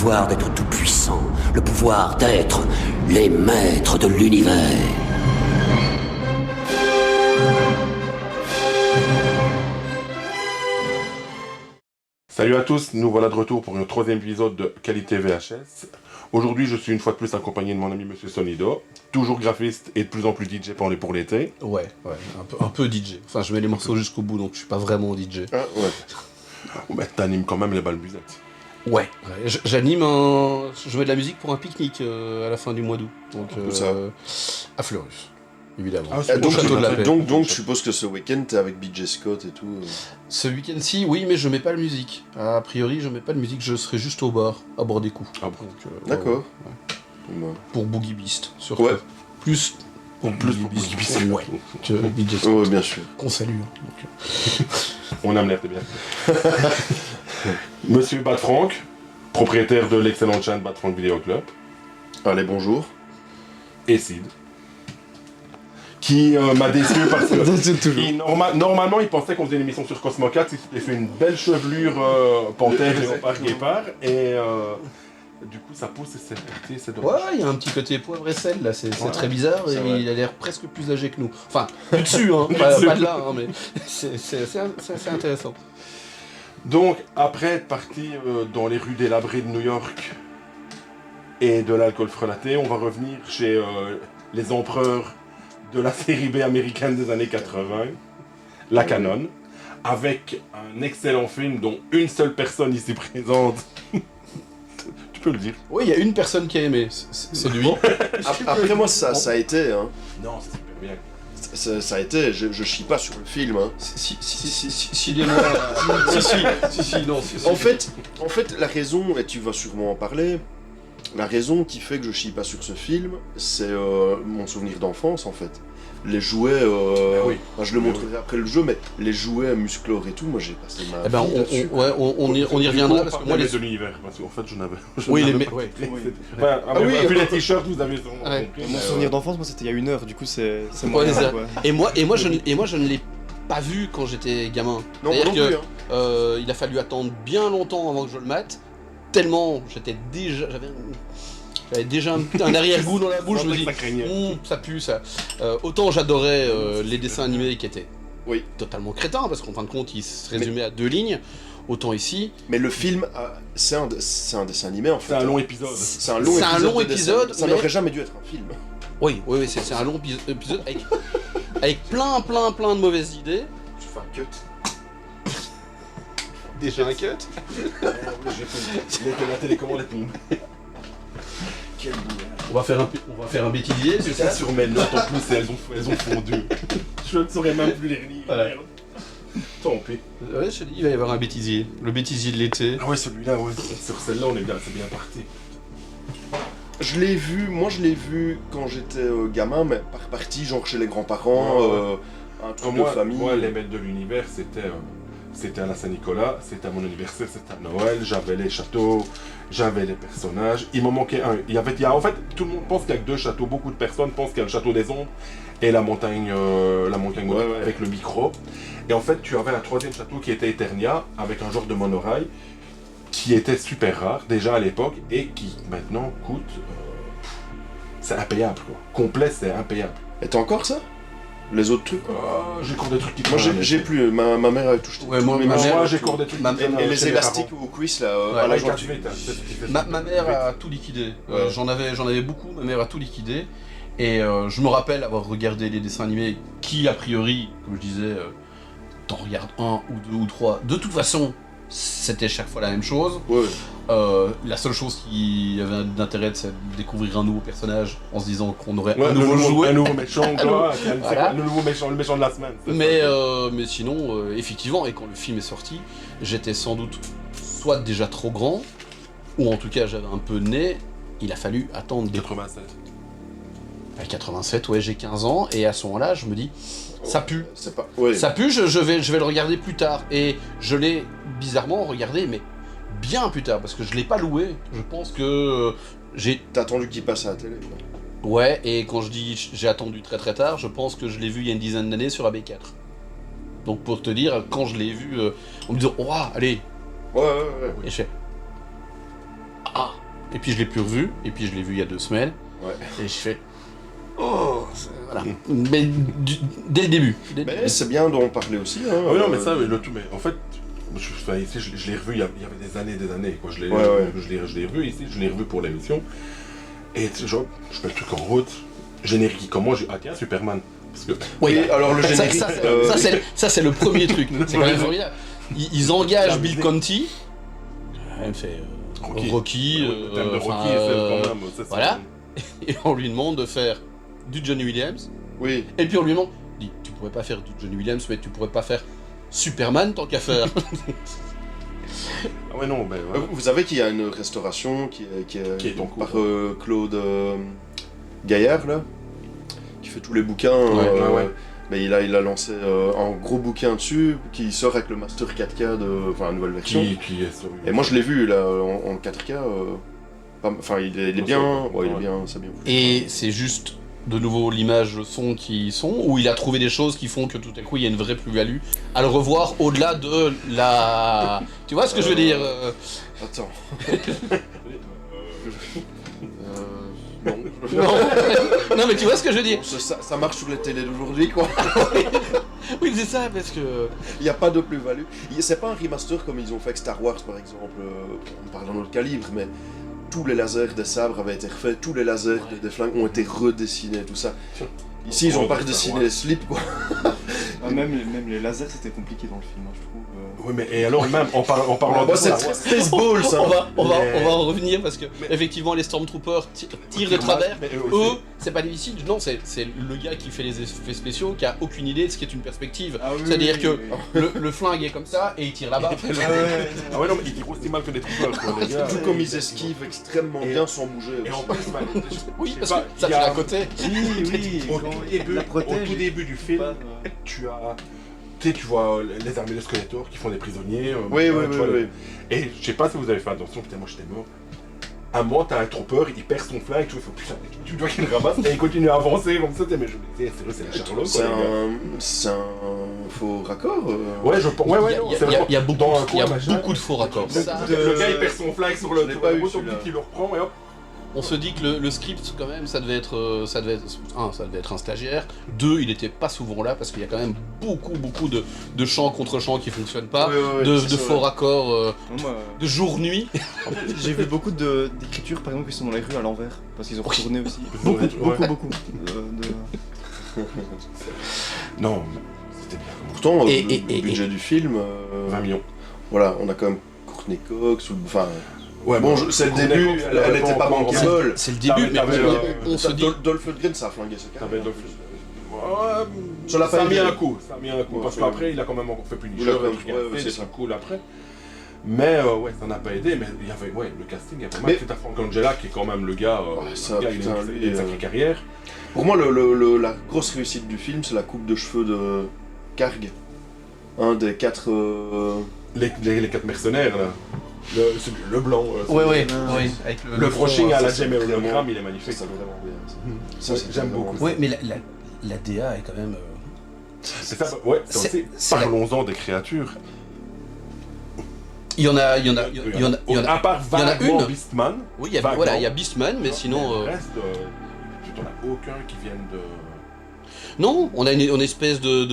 pouvoir d'être tout-puissant, le pouvoir d'être les maîtres de l'univers. Salut à tous, nous voilà de retour pour un troisième épisode de Qualité VHS. Aujourd'hui, je suis une fois de plus accompagné de mon ami Monsieur Sonido, toujours graphiste et de plus en plus DJ pour l'été. Ouais, un peu DJ. Enfin, je mets les morceaux jusqu'au bout, donc je suis pas vraiment DJ. Ah ouais. Mais t'animes quand même les balbuzettes. Ouais. J'anime je mets de la musique pour un pique-nique à la fin du mois d'août. Donc, à Fleurus, évidemment. Donc, je suppose que ce week-end, t'es avec BJ Scott et tout. Ce week-end-ci, oui, mais je mets pas de musique. A priori, je mets pas de musique, je serai juste au bar, à boire des coups. Ah bon. D'accord. Ouais. Pour Boogie Beast, surtout. Ouais. Plus pour Boogie Beast. Ouais. Que BJ Scott. Ouais, bien sûr. Qu'on salue. On aime l'air, t'es bien. Monsieur Bad Frank, propriétaire de l'excellente chaîne Bad Frank Video Club. Allez, bonjour. Et Sid. Qui m'a déçu parce que normalement il pensait qu'on faisait une émission sur Cosmo 4, il s'était fait une belle chevelure panthère, léopard, guépard, et du coup sa peau c'est dommage. Ouais, il y a un petit côté poivre et sel là, c'est très bizarre, et il a l'air presque plus âgé que nous. Enfin, plus dessus, hein, pas de là, hein, mais c'est intéressant. Donc après être parti dans les rues délabrées de New York et de l'alcool frelaté, on va revenir chez les empereurs de la série B américaine des années 80, la Canon, avec un excellent film dont une seule personne ici présente. Tu peux le dire. Oui, il y a une personne qui a aimé, c'est lui. Après moi, ça a été. Hein. Non, c'est super bien. Ça a été, je chie pas sur le film. Hein. Si les mots... non. En fait, la raison, et tu vas sûrement en parler, la raison qui fait que je chie pas sur ce film, c'est mon souvenir d'enfance en fait. Les jouets, oui. Enfin, je le montrerai après le jeu, mais les jouets musclores et tout, moi j'ai passé ma vie là-dessus. On y reviendra parce que moi les de l'univers, parce qu'en fait je n'avais. Oui, les Vu les t-shirts, vous avez sûrement compris. Mon souvenir d'enfance, moi c'était il y a 1 heure, du coup c'est moi. Et moi je ne l'ai pas vu quand j'étais gamin. Non, C'est-à-dire non plus, que il a fallu attendre bien longtemps avant que je le mate, tellement j'avais déjà un arrière-goût dans la bouche, je me dis, ça pue ça. Autant j'adorais les dessins animés qui étaient totalement crétins, parce qu'en fin de compte ils se résumaient à 2 lignes, autant ici... Mais le film, c'est un dessin animé en fait. C'est un long épisode. C'est un long épisode, ça n'aurait jamais dû être un film. Oui, c'est un long épisode avec plein de mauvaises idées. Je fais un cut. Déjà un cut. La télécommande est tombée. Quel On va faire un bêtisier, c'est ça? Sur mes notes en plus, elles ont fondu. Je ne saurais même plus les relire. Voilà. Tant pis. Ouais, je te dis, il va y avoir un bêtisier. Le bêtisier de l'été. Ah ouais, celui-là, ouais. Sur celle-là, c'est bien parti. Je l'ai vu quand j'étais gamin, mais par partie, genre chez les grands-parents, un truc de famille. Moi, les maîtres de l'univers, c'était à la Saint-Nicolas, c'était à mon anniversaire, c'était à Noël, j'avais les châteaux, j'avais les personnages. Il m'en manquait un. En fait, tout le monde pense qu'il y a que 2 châteaux. Beaucoup de personnes pensent qu'il y a le château des ombres et la montagne avec le micro. Et en fait, tu avais un 3e château qui était Eternia, avec un genre de monorail, qui était super rare, déjà à l'époque, et qui maintenant coûte... c'est impayable, quoi. Complet, c'est impayable. Et t'as encore ça? Les autres trucs? J'ai encore des trucs qui... Moi j'ai plus, ma mère avait tout jeté. Ouais, moi j'ai encore des trucs Et les élastiques au cuisse là, à la jointe. Ma mère a tout liquidé. J'en avais beaucoup, ma mère a tout liquidé. Et je me rappelle avoir regardé les dessins animés qui, a priori, comme je disais, t'en regardes 1 ou 2 ou 3. De toute façon, c'était chaque fois la même chose. Ouais. La seule chose qui avait d'intérêt, c'est de découvrir un nouveau personnage en se disant qu'on aurait un nouveau jouet. Un nouveau méchant, voilà. Le méchant de la semaine. Mais sinon, effectivement, et quand le film est sorti, j'étais sans doute soit déjà trop grand, ou en tout cas j'avais un peu de nez. Il a fallu attendre 87. À 87, ouais, j'ai 15 ans, et à ce moment-là, je me dis, ça pue. C'est pas... Ouais. Ça pue, je vais le regarder plus tard. Et je l'ai bizarrement regardé, mais bien plus tard, parce que je l'ai pas loué. Je pense que T'as attendu qu'il passe à la télé, quoi. Ouais, et quand je dis j'ai attendu très très tard, je pense que je l'ai vu il y a une dizaine d'années sur AB4. Donc pour te dire, quand je l'ai vu, en me disant, oh, allez. Ouais. Et je fais, ah. et puis je l'ai plus revu, et puis je l'ai vu il y a 2 semaines, Ouais. et je fais... Oh, voilà. Mais dès le début. Mais c'est bien d'en parler aussi. Hein, Ah oui, non, mais ça, mais le tout, mais en fait, ici, je l'ai revu il y avait des années, quoi. Je l'ai revu ici, je l'ai revu pour l'émission. Et tu sais, genre, je mets le truc en route, générique qui commence, je dis, ah tiens, Superman. Parce que, Oui, alors le générique. ça, c'est le premier truc. C'est quand même formidable. Ils engagent Bill Conti. Elle fait Rocky. le thème de Rocky, enfin, c'est quand même. Ça, voilà. Et on lui demande de faire du Johnny Williams. Oui. Et puis on lui demande, dit, tu pourrais pas faire du Johnny Williams, mais tu pourrais pas faire Superman tant qu'à faire. Ah ouais, non, ben. Ouais. Vous savez qu'il y a une restauration qui est en donc cours. par Claude Gaillard, là, qui fait tous les bouquins. Ouais. Mais il a lancé un gros bouquin dessus qui sort avec le Master 4K enfin la nouvelle version. Qui est sur. Et moi je l'ai vu là en 4K. Enfin, il est bien. Ouais, il est bien, c'est bien. Et c'est juste de nouveau l'image, le son qui sont, ou il a trouvé des choses qui font que tout à coup il y a une vraie plus-value à le revoir au-delà de la... Tu vois ce que je veux dire Attends. Non. Non mais tu vois ce que je veux dire. Ça marche sur les télés d'aujourd'hui, quoi. Oui c'est ça parce que... Il n'y a pas de plus-value. C'est pas un remaster comme ils ont fait avec Star Wars, par exemple. On parle d'un autre calibre, mais tous les lasers des sabres avaient été refaits, tous les lasers des flingues ont été redessinés, tout ça. Ici, ils ont pas redessiné les slips, quoi. Même les lasers, c'était compliqué dans le film, hein, je trouve. Oui, mais et alors, même en parlant de c'est ça. Spaceball, ça. On va en revenir parce que effectivement les Stormtroopers tirent de travers. Eux, c'est pas difficile, non, c'est le gars qui fait les effets spéciaux qui a aucune idée de ce qu'est une perspective. Ah oui, C'est-à-dire oui, que oui. le flingue est comme ça et il tire là-bas. Ah ouais, non, mais ils tirent aussi mal que des troopers, quoi, les gars. Tout comme ils esquivent extrêmement bien sans bouger. Et en aussi. plus, bah, Oui, je parce sais que pas, ça il y tire a- à côté. Oui, Au quand tout il début, la protège, au tout début du film, tu as. Tu vois les armées de Skeletor qui font des prisonniers. Oui, tu oui, vois, oui. Et je sais pas si vous avez fait attention, putain, moi j'étais mort. À un moment, t'as un trooper, il perd son flingue, tu vois, il faut putain, tu dois qu'il le ramasse et il continue à avancer comme ça. Mais je me disais, c'est la Charlotte, quoi. C'est un faux raccord. Ouais, je pense. Ouais, non, c'est vraiment- Il y a beaucoup, dans un il y a coin, machin. beaucoup de faux raccords. Le gars il perd son flingue sur le Je l'ai pas eu, route, celui-là. il le reprend et hop. On se dit que le script, quand même, ça devait être un stagiaire. 2, il était pas souvent là parce qu'il y a quand même beaucoup de chants contre chants qui fonctionnent pas, de faux raccords, Moi, de jour-nuit. j'ai vu beaucoup d'écritures, par exemple, qui sont dans les rues à l'envers, parce qu'ils ont retourné aussi. Ouais. Beaucoup. Non, c'était bien. Pourtant, Et- le budget du film. 20 millions. Voilà, on a quand même Courtney Cox. Enfin, Ouais, bon, c'est le début, elle était pas bankable. C'est le début, mais T'avais, on se dit... Dolph Lundgren, ça a flingué ce T'avais carrière. Ça l'a a pas mis aidé. un coup, parce Ouais, qu'après il a quand même encore fait Punisher, Il a quand même- des trucs ouais, assez, c'est des ça. trucs cool après. Mais ouais, ça n'a pas aidé, mais il y avait, ouais, le casting est pas mal. Mais- C'est à Frank Angela qui est quand même le gars, ça, le gars, il putain, a lui, une sacrée carrière. Pour moi, la grosse réussite du film, c'est la coupe de cheveux de Karg. Un des 4. Les 4 mercenaires là, le blanc. Ouais, avec Le brushing à la ça, Jamie c'est Hologram, vraiment- il est magnifique. C'est vraiment bien. Ouais, c'est j'aime vraiment beaucoup. bien. Ouais, mais la DA est quand même... C'est ça, ouais, c'est aussi, c'est la- parlons-en des créatures. Il y en a À part il y en a vaguement une. Beastman, Oui, il y a, vaguement. voilà, il y a Beastman, mais sinon... le reste, tu t'en as aucun qui viennent de... Non, on a une espèce de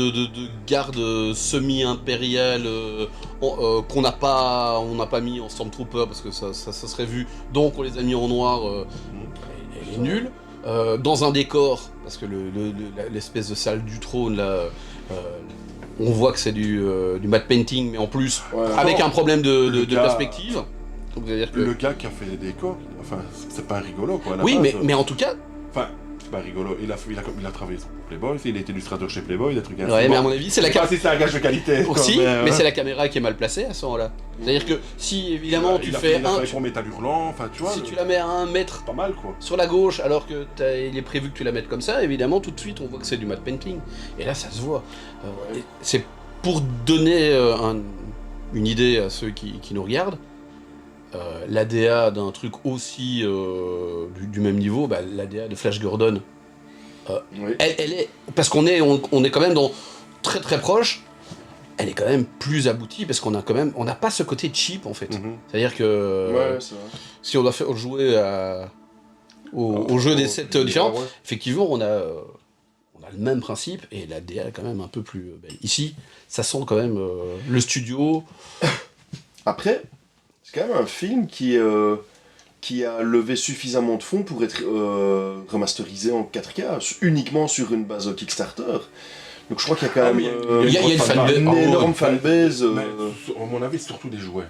garde semi-impériale qu'on n'a pas mis en Stormtrooper parce que ça serait vu, donc on les a mis en noir, elle est nulle. Dans un décor, parce que l'espèce de salle du trône là, on voit que c'est du matte painting, mais en plus Ouais. avec un problème Le de gars- perspective. Donc, c'est-à-dire que... Le gars qui a fait les décors, enfin, c'est pas rigolo quoi. à la Oui, base. mais en tout cas, Enfin, c'est pas rigolo. Il a travaillé sur Playboy, il est illustrateur chez Playboy, des trucs ainsi. ouais, mais à Bon, mon avis, c'est la je sais pas caméra. si c'est un gage de qualité. quoi, Aussi, mais ouais. c'est la caméra qui est mal placée à ce moment-là. C'est-à-dire que si évidemment tu Il a fais travaillé pour Métal Hurlant, enfin tu vois. si tu la mets à 1 mètre Pas mal quoi. sur la gauche alors que il est prévu que tu la mettes comme ça, évidemment tout de suite on voit que c'est du matte painting. Et là ça se voit. Et c'est pour donner une idée à ceux qui nous regardent. L'ADA d'un truc aussi du même niveau, bah, l'ADA de Flash Gordon, Oui. elle est parce qu'on est quand même dans très très proche. elle est quand même plus aboutie parce qu'on a quand même, on n'a pas ce côté cheap en fait. Mhm. C'est-à-dire que Ouais, c'est vrai. si on doit faire jouer au jeu des sets différents, Ouais. effectivement on a le même principe et la DA est quand même un peu plus belle. Ici, ça sent quand même le studio. Après, c'est quand même un film qui a levé suffisamment de fonds pour être remasterisé en 4K, uniquement sur une base Kickstarter. Donc je crois qu'il y a quand Ah même oui, il y a une fanbase. une énorme fanbase. Mais, à mon avis, c'est surtout des jouets.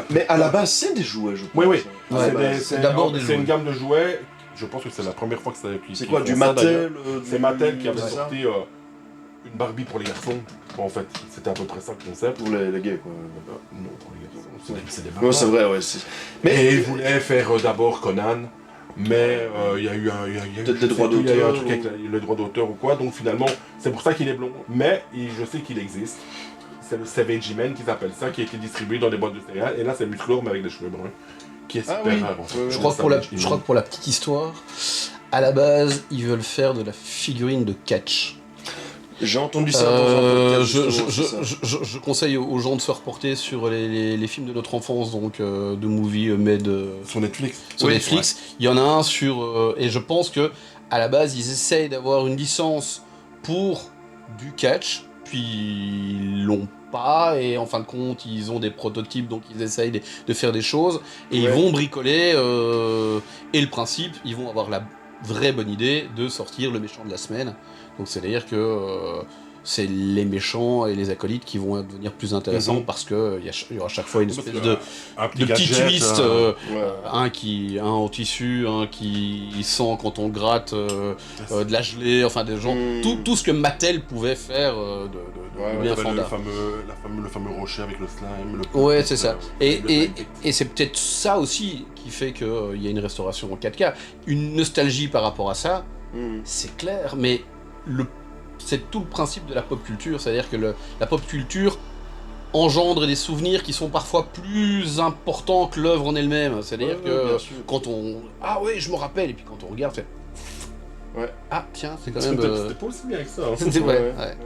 Mais à la base, c'est des jouets, je pense. Oui, oui. À la base. c'est d'abord des c'est jouets. une gamme de jouets. Je pense que c'est la première fois que ça. C'est quoi, du Mattel C'est Mattel qui avait c'est ça sorti une Barbie pour les garçons. Bon, en fait, c'était à peu près ça le concept. Pour les gays, quoi. Non, pour les garçons. C'est des Ouais, barbares. c'est vrai, ouais. Et ils voulaient faire d'abord Conan, mais il y a eu Peut-être des droits il y a eu un d'auteur truc avec le droit d'auteur ou quoi, donc finalement, c'est pour ça qu'il est blond. Mais je sais qu'il existe. C'est le Savage Man qu'ils appellent ça, qui a été distribué dans des boîtes de céréales. Et là, c'est Musclor, mais avec des cheveux bruns. Qui est super Ah oui. rare, en fait. Ouais, Je ouais. crois que pour la petite histoire, à la base, ils veulent faire de la figurine de catch. J'ai entendu ça dans un podcast. justement, c'est ça. Je conseille aux gens de se reporter sur les films de notre enfance, donc de movie made Sur Netflix. sur Netflix. Il y en a un sur... et je pense que à la base, ils essayent d'avoir une licence pour du catch, puis ils l'ont pas, et en fin de compte, ils ont des prototypes, donc ils essayent de faire des choses, et ils Ouais. vont bricoler, et le principe, ils vont avoir la vraie bonne idée de sortir le méchant de la semaine. Donc c'est-à-dire que c'est les méchants et les acolytes qui vont devenir plus intéressants parce que il y aura à chaque fois une espèce de Un petit petit gadget, twist, Ouais. un en tissu, un qui sent quand on gratte de la gelée, enfin des gens, tout ce que Mattel pouvait faire de Ouais, bien le fandard. le fameux rocher avec le slime. Ouais, c'est ça. Et le slime. c'est peut-être ça aussi qui fait qu'il y a une restauration en 4K. Une nostalgie par rapport à ça, c'est clair, mais c'est tout le principe de la pop culture, c'est-à-dire que la pop culture engendre des souvenirs qui sont parfois plus importants que l'œuvre en elle-même. C'est-à-dire que bien sûr. quand on... Ah oui, je me rappelle, et puis quand on regarde, fait... Ouais. Ah tiens, c'est quand même... C'était pas aussi bien que ça. Hein. c'est vrai, ouais.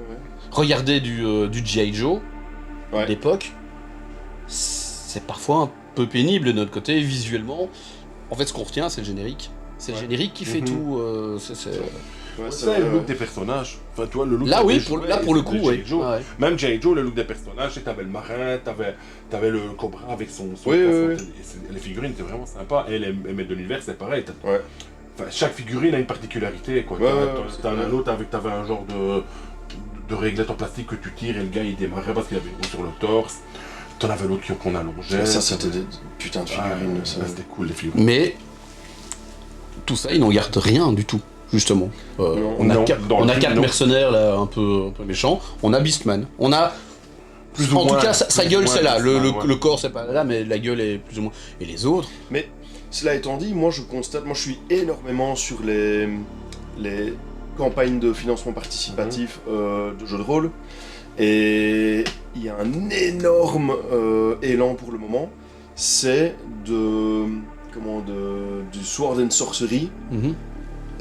Regardez du G.I. Joe, Ouais. d'époque, c'est parfois un peu pénible de notre côté, visuellement. En fait, ce qu'on retient, c'est le générique. C'est le Ouais. générique qui fait Mhm. tout. Ouais, c'est Ça, et vrai, le look ouais. des personnages. Enfin, toi, le look Là, des oui, jouets, pour le de coup, G.I. oui. Joe. Ouais. Même G.I. Joe, le look des personnages, t'avais le marin, t'avais le cobra avec son Oui, oui, et les figurines étaient vraiment sympas. Et les maîtres de l'univers, c'est pareil. Ouais. Enfin, chaque figurine a une particularité. Quoi. Ouais, T'as c'est un autre avec t'avais un genre de réglette en plastique que tu tires et le gars il démarrait parce qu'il avait une roue sur le torse. T'en avais l'autre qu'on allongeait. Ça, c'était des putains de figurines. ça. C'était cool les figurines. Mais tout ça, ils n'en gardent rien du tout, justement. Non, on a non, quatre, dans on le a film, quatre non. mercenaires là, un peu méchants. On a Beastman. On a... Plus ou en moins, tout cas, sa plus gueule ou moins c'est là. Le Beastman, ouais. corps c'est pas là, mais la gueule est plus ou moins... Et les autres... Cela étant dit, moi je constate, moi je suis énormément sur les campagnes de financement participatif de jeux de rôle. Et il y a un énorme élan pour le moment. C'est du Sword and Sorcery,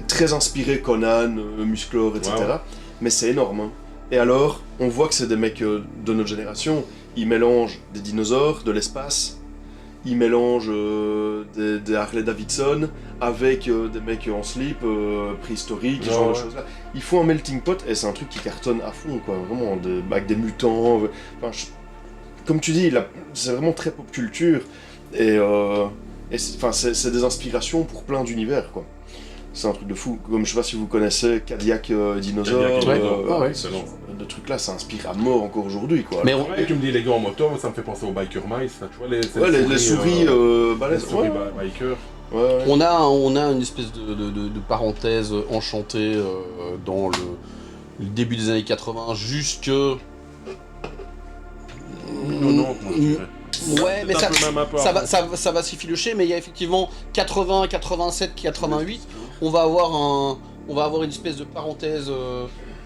très inspiré Conan, Musclor, etc. Ouais, ouais. Mais c'est énorme. Hein. Et alors, on voit que c'est des mecs de notre génération. Ils mélangent des dinosaures, de l'espace. Ils mélangent des Harley Davidson avec des mecs en slip préhistoriques, ce Ouais, genre de ouais. choses là. Ils font un melting pot et c'est un truc qui cartonne à fond, quoi. Vraiment, avec des mutants. Enfin, comme tu dis, c'est vraiment très pop culture. Et c'est des inspirations pour plein d'univers, quoi. C'est un truc de fou. Comme je sais pas si vous connaissez Cadillac Dinosaur, Cadillac Dinosaur, ouais, ouais. excellent. de trucs là, ça inspire à mort encore aujourd'hui, quoi. Mais Ouais, tu me dis les gars en moto, ça me fait penser aux Biker Mice, ça, tu vois, les souris les balèzes, souris ouais. biker. Ouais. On a une espèce de parenthèse enchantée dans le début des années 80 jusque... Non, moi je dirais. Ouais, mais C'est un peu même un peu ça avant. va s'effilocher, mais il y a effectivement 80, 87, 88, on va avoir une espèce de parenthèse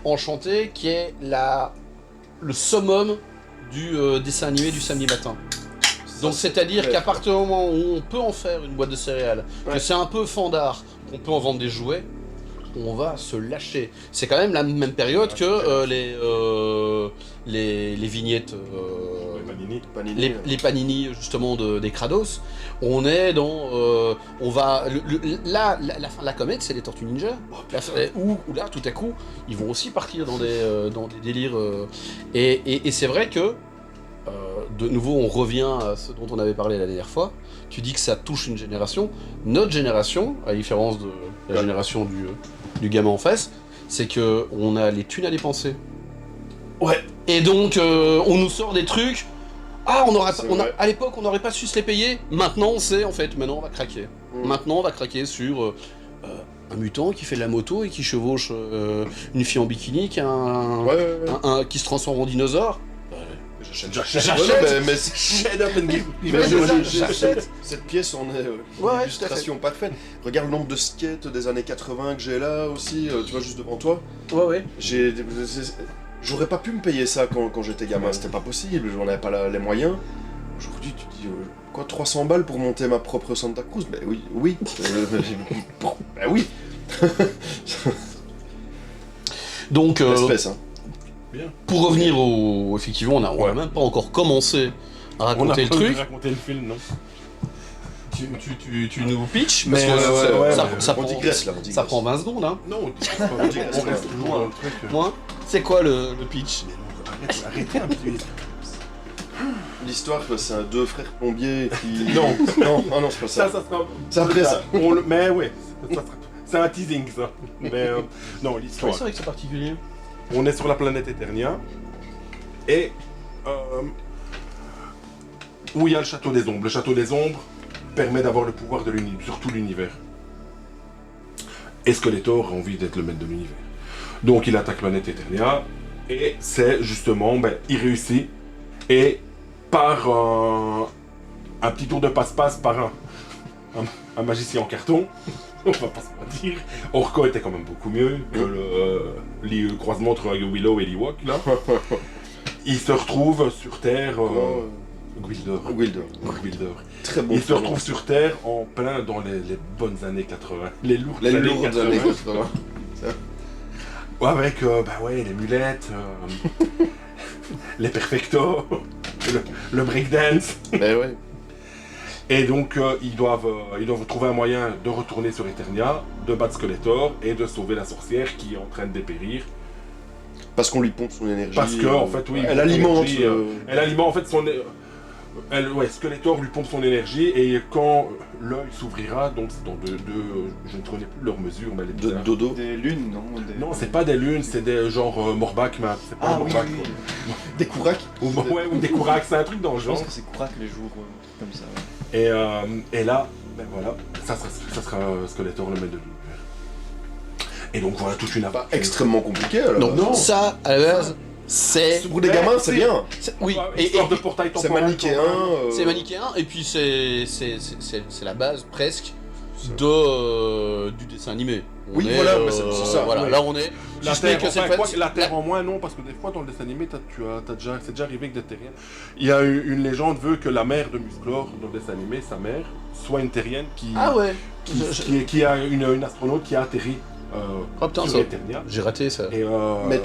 enchantée qui est le summum du dessin animé du samedi matin. Donc c'est-à-dire qu'à partir du moment où on peut en faire une boîte de céréales, que Ouais. c'est un peu fandard, qu'on peut en vendre des jouets, on va se lâcher. C'est quand même la même période que les vignettes, Panini. les panini justement des Kratos. On est dans, on va, la fin de la comète, c'est les Tortues Ninja. Où là, tout à coup, ils vont aussi partir dans des délires. Et c'est vrai que, de nouveau, on revient à ce dont on avait parlé la dernière fois. Tu dis que ça touche une génération. Notre génération, à la différence de la génération du gamin en face, c'est que on a les thunes à dépenser. Ouais. Et donc, on nous sort des trucs. Ah, à l'époque, on n'aurait pas su se les payer. Maintenant, maintenant, on va craquer. Maintenant, on va craquer sur un mutant qui fait de la moto et qui chevauche une fille en bikini qui qui se transforme en dinosaure. J'achète. Mais Shut up and give. j'achète. Cette pièce en est une illustration parfaite. Regarde le nombre de skates des années 80 que j'ai là aussi, tu vois, juste devant toi. Ouais. J'aurais pas pu me payer ça quand j'étais gamin, c'était pas possible, j'en avais pas les moyens. Aujourd'hui, tu te dis, quoi, 300 balles pour monter ma propre Santa Cruz? Ben oui. Ben oui. Donc, L'espèce, hein. Bien. pour revenir effectivement, on a même pas encore commencé à raconter le truc. Raconter le film, non. Tu nous pitches, Parce mais que, ça on digresse là, ça prend 20 secondes, hein. Non, on reste toujours dans le truc. Moi, c'est quoi le pitch? Arrêtez un petit. L'histoire, c'est deux frères plombiers qui... Non, c'est pas ça. ça sera. C'est après ça. Mais ouais, c'est un teasing ça. Mais non, l'histoire. C'est vrai que c'est particulier. On est sur la planète Eternia et où il y a le château des ombres. Le château des ombres permet d'avoir le pouvoir sur tout l'univers. Et Skeletor a envie d'être le maître de l'univers. Donc il attaque la planète Eternia et c'est justement, il réussit et par un petit tour de passe-passe par un magicien en carton, on va pas se mentir, Orko était quand même beaucoup mieux que le croisement entre Willow et Ewok là. Il se retrouve sur Terre, Gwildor. Très bon. Il se retrouve sur Terre en plein dans les bonnes années 80. Les lourdes années 80. Avec les mulettes, les perfectos, le breakdance. Mais ouais. Et donc ils doivent trouver un moyen de retourner sur Eternia, de battre Skeletor et de sauver la sorcière qui est en train de dépérir. Parce qu'on lui pompe son énergie. Parce que en fait elle alimente. Elle alimente en fait son. Skeletor lui pompe son énergie et quand l'œil s'ouvrira, donc c'est dans je ne connais plus leurs mesures, mais les bizarres. Dodo. Des lunes, non Non, c'est pas des lunes, c'est des genre Morbac, mais c'est pas Morbac. oui. Des Kourak. Ou des Kouraks, c'est un truc dans le Je genre. pense que c'est Kourak les jours, comme ça. Ouais. Et là, voilà, ça sera Skeletor le maître de l'univers. Et donc voilà toute une Pas extrêmement compliqué alors. Non. Ça, à la base, c'est... Pour des gamins, c'est bien. Oui, Histoire de portail C'est temporel. manichéen. c'est manichéen, et puis c'est la base presque du dessin animé. Oui, voilà, mais c'est ça. Voilà, ouais. là on est... La si ce n'est Terre, que enfin, cette quoi fois- que la Terre en moins, non, parce que des fois dans le dessin animé, c'est déjà arrivé que des terriennes. Il y a une légende veut que la mère de Musclor, dans le dessin animé, sa mère, soit une terrienne Ah ouais. qui a une astronaute qui a atterri Oh putain, sur ça. Eternia. J'ai raté ça. Et, Mais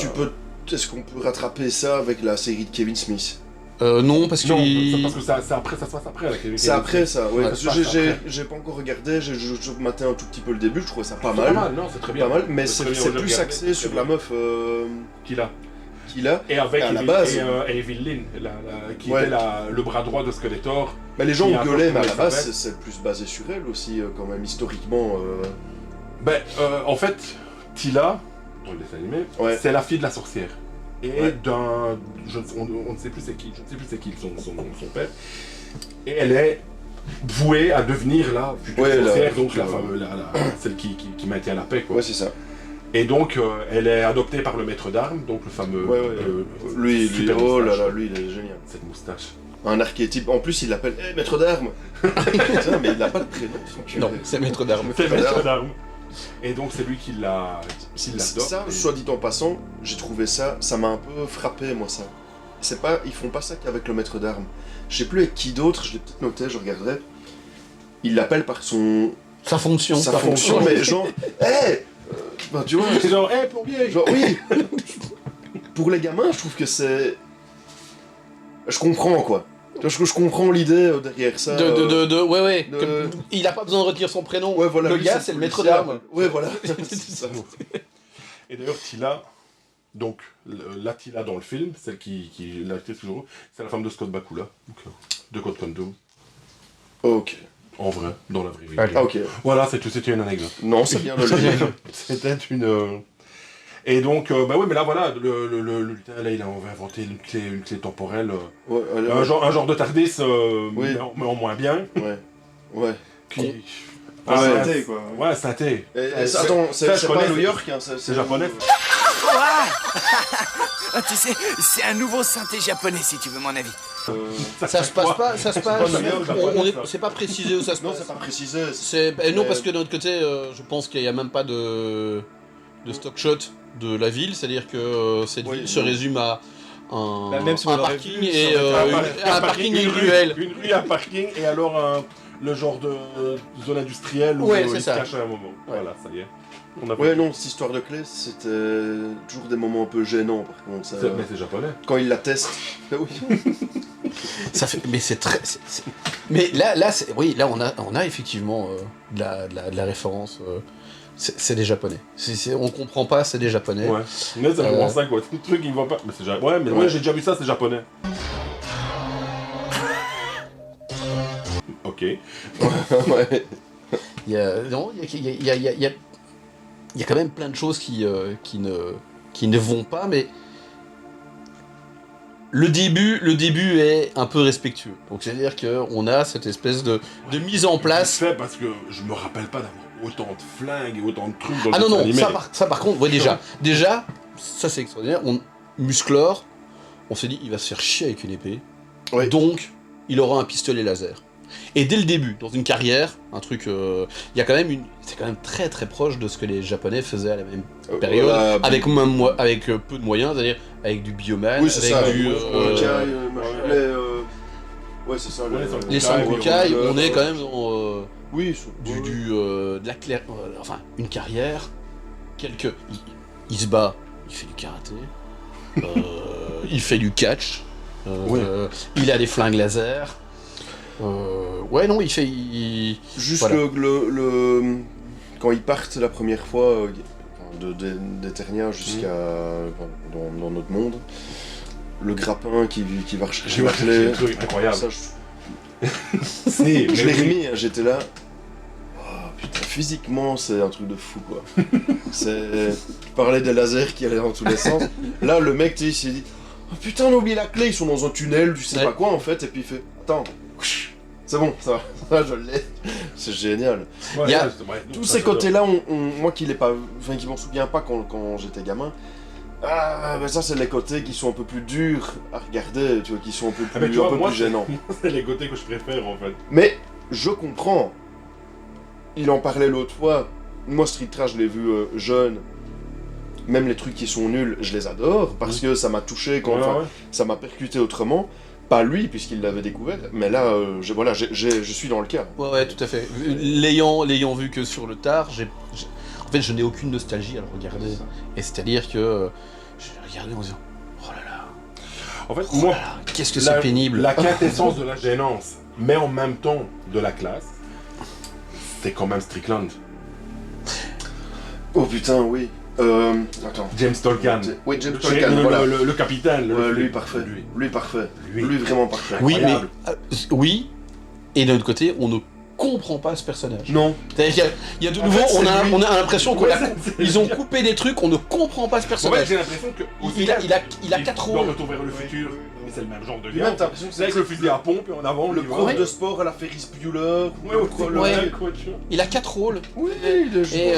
est-ce qu'on peut rattraper ça avec la série de Kevin Smith? Non, parce que... Non, parce que ça se passe après. C'est après ça, ouais. Ouais, Parce c'est que après. j'ai pas encore regardé, j'ai maté un tout petit peu le début, je trouvais ça pas C'est pas mal. mal, non, c'est très bien. Pas mal, mais C'est c'est très bien, plus regardé, axé c'est sur très la bien. meuf Qu'il a. qu'il a. Et avec À la Evil, base. et Evil Lyn, qui Ouais. était le bras droit de Skeletor. Mais les gens Qui a gueulaient, mais à la apporté base, sa c'est plus basé sur elle aussi, quand même, historiquement. En fait, Tila, dans le dessin animé, Ouais. c'est la fille de la sorcière. Et Ouais. on ne sait plus c'est qui, son père. Et elle est vouée à devenir la future Ouais, sorcière, la donc la future, fameuse, celle qui maintient la paix, quoi. Ouais, c'est ça. Et donc, elle est adoptée par le maître d'armes, donc le fameux... Ouais. Lui, super oh là moustache. là, lui, il est génial. Cette moustache. Un archétype. En plus, il l'appelle maître d'armes. Putain, mais il n'a pas de prénom. Non, c'est maître d'armes. C'est le Maître maître d'armes. Et donc, c'est lui qui l'adopte. Ça, soit dit en passant, j'ai trouvé ça m'a un peu frappé, moi, ça. C'est pas, ils font pas ça qu'avec le maître d'armes. Je sais plus avec qui d'autre, je l'ai peut-être noté, je regarderai. Il l'appelle par sa fonction, mais genre, hé bah, tu vois, C'est genre, hé, plombier! genre, oui pour les gamins, je trouve que c'est... Je comprends, quoi. Je comprends l'idée derrière ça. Ouais. de- Il a pas besoin de retenir son prénom. Ouais, voilà, le lui, gars, c'est le maître policier. d'armes. Ouais, voilà. C'est ça. Et d'ailleurs, Tila, donc la Tila dans le film, celle qui l'actrice toujours, c'est la femme de Scott Bakula, donc, de Code Quantum, Ok. en vrai, dans la vraie vie. Ah, ok. Voilà, c'était une anecdote. Non, c'est bien de le dire. C'était une... Et donc, bah oui, mais là, voilà, le lutin, là, il a inventé une clé temporelle, Ouais, allez, un genre de TARDIS, Oui. mais en moins bien. Ouais. Qui... Ah, ouais, synthé, quoi. Ouais, synthé. Attends, ça, je c'est pas connais, New York, hein, C'est japonais. Tu sais, c'est un nouveau synthé japonais si tu veux mon avis. Ça se passe pas. Ça se passe. pas bien, japonais, ça. C'est pas précisé où ça se Non, passe. c'est pas précisé. Non, parce que de notre côté, je pense qu'il n'y a même pas de stock shot de la ville, c'est-à-dire que cette Oui, ville se non. résume à un, Bah, même si on un l'aurait parking vu, et ça aurait un parking et une ruelle. Une rue, un parking, et alors le genre de zone industrielle où Ouais, il c'est se ça. cache à un moment. Voilà, ça y est. On a Ouais, fait- non, cette histoire de clé, c'était toujours des moments un peu gênants, par contre. Ça... Mais c'est japonais. Quand il la teste. Ah oui. Ça fait, mais c'est très. Mais là, oui, là, on a effectivement de la référence. C'est des japonais. On comprend pas, c'est des japonais. Ouais. Mais c'est vraiment ça, quoi. Le truc, il va pas. Mais c'est ouais, mais ouais, j'ai déjà vu ça, c'est japonais. Ok. Ouais. Il y a, non, il y a quand même plein de choses qui ne vont pas, mais le début est un peu respectueux. Donc c'est-à-dire qu'on a cette espèce de mise en place. C'est fait parce que je me rappelle pas d'avoir autant de flingues et autant de trucs dans Ah le non, dessin non, animé. ça par contre, ouais, déjà, ça c'est extraordinaire. Musclor, on s'est dit, il va se faire chier avec une épée, Ouais. donc il aura un pistolet laser. Et dès le début, dans une carrière, un truc, il y a quand même c'est quand même très très proche de ce que les Japonais faisaient à la même période, Voilà. avec peu de moyens, c'est-à-dire avec du bioman, Oui, c'est avec ça. du, Ouais, c'est ça. les sambukai, on est quand même dans Oui, de la claire, enfin une carrière, il se bat, il fait du karaté, il fait du catch, il a des flingues laser. Ouais, non, il fait. Juste Voilà. quand ils partent la première fois d'Eternia jusqu'à dans notre monde, le grappin qui va rechercher J'ai la vu clé. un truc incroyable. Ça, Si, je l'ai remis, hein, j'étais là. Oh, putain, physiquement, c'est un truc de fou, quoi. Tu parlais des lasers qui allaient dans tous les sens. Là, le mec, tu sais, il s'est dit oh putain, on a oublié la clé, ils sont dans un tunnel, tu sais Ouais. pas quoi en fait, et puis il fait attends, c'est bon, ça va, je l'ai. C'est génial. Ouais, Il y a ouais, Tous ça, ces j'adore. côtés-là, moi qui m'en souviens pas quand j'étais gamin, ben ça c'est les côtés qui sont un peu plus durs à regarder, tu vois, qui sont un peu Ah, mais plus, tu vois, un peu moi, plus gênants. C'est les côtés que je préfère en fait. Mais je comprends. Il en parlait l'autre fois. Moi, Street Trash, je l'ai vu jeune. Même les trucs qui sont nuls, je les adore parce que ça m'a touché, Ouais, ouais. ça m'a percuté autrement. Pas lui, puisqu'il l'avait découvert, mais là, je suis dans le cas. Ouais, tout à fait. L'ayant vu que sur le tard, en fait, je n'ai aucune nostalgie à le regarder. Et c'est-à-dire que j'ai regardé en disant oh là là, En fait, oh moi, là là, qu'est-ce que c'est pénible. La quintessence de la gênance, mais en même temps de la classe, c'est quand même Strickland. Oh putain, oui. Attends. James Tolkien. Oui, James Le- Tolkien, le, voilà. le capitaine. Lui, parfait. Lui, parfait. Lui. Lui, vraiment parfait. Oui, mais incroyable. oui. Et d'un autre côté, on ne comprend pas ce personnage. Non. C'est-à-dire qu'il y a de nouveau, fait, c'est lui. on a l'impression Ouais, ils ont coupé des trucs, on ne comprend pas ce En fait, personnage. j'ai l'impression que. Il a 4 Dans rôles. Retour vers le futur, mais c'est le même genre de Lui, gars. même, t'as l'impression que C'est avec le fusil à pompe et en avant, Le on y va. prof de sport à la Ferris Bueller. Ouais, ouais, le ouais. mec. Il a 4 rôles. Oui, il est Et,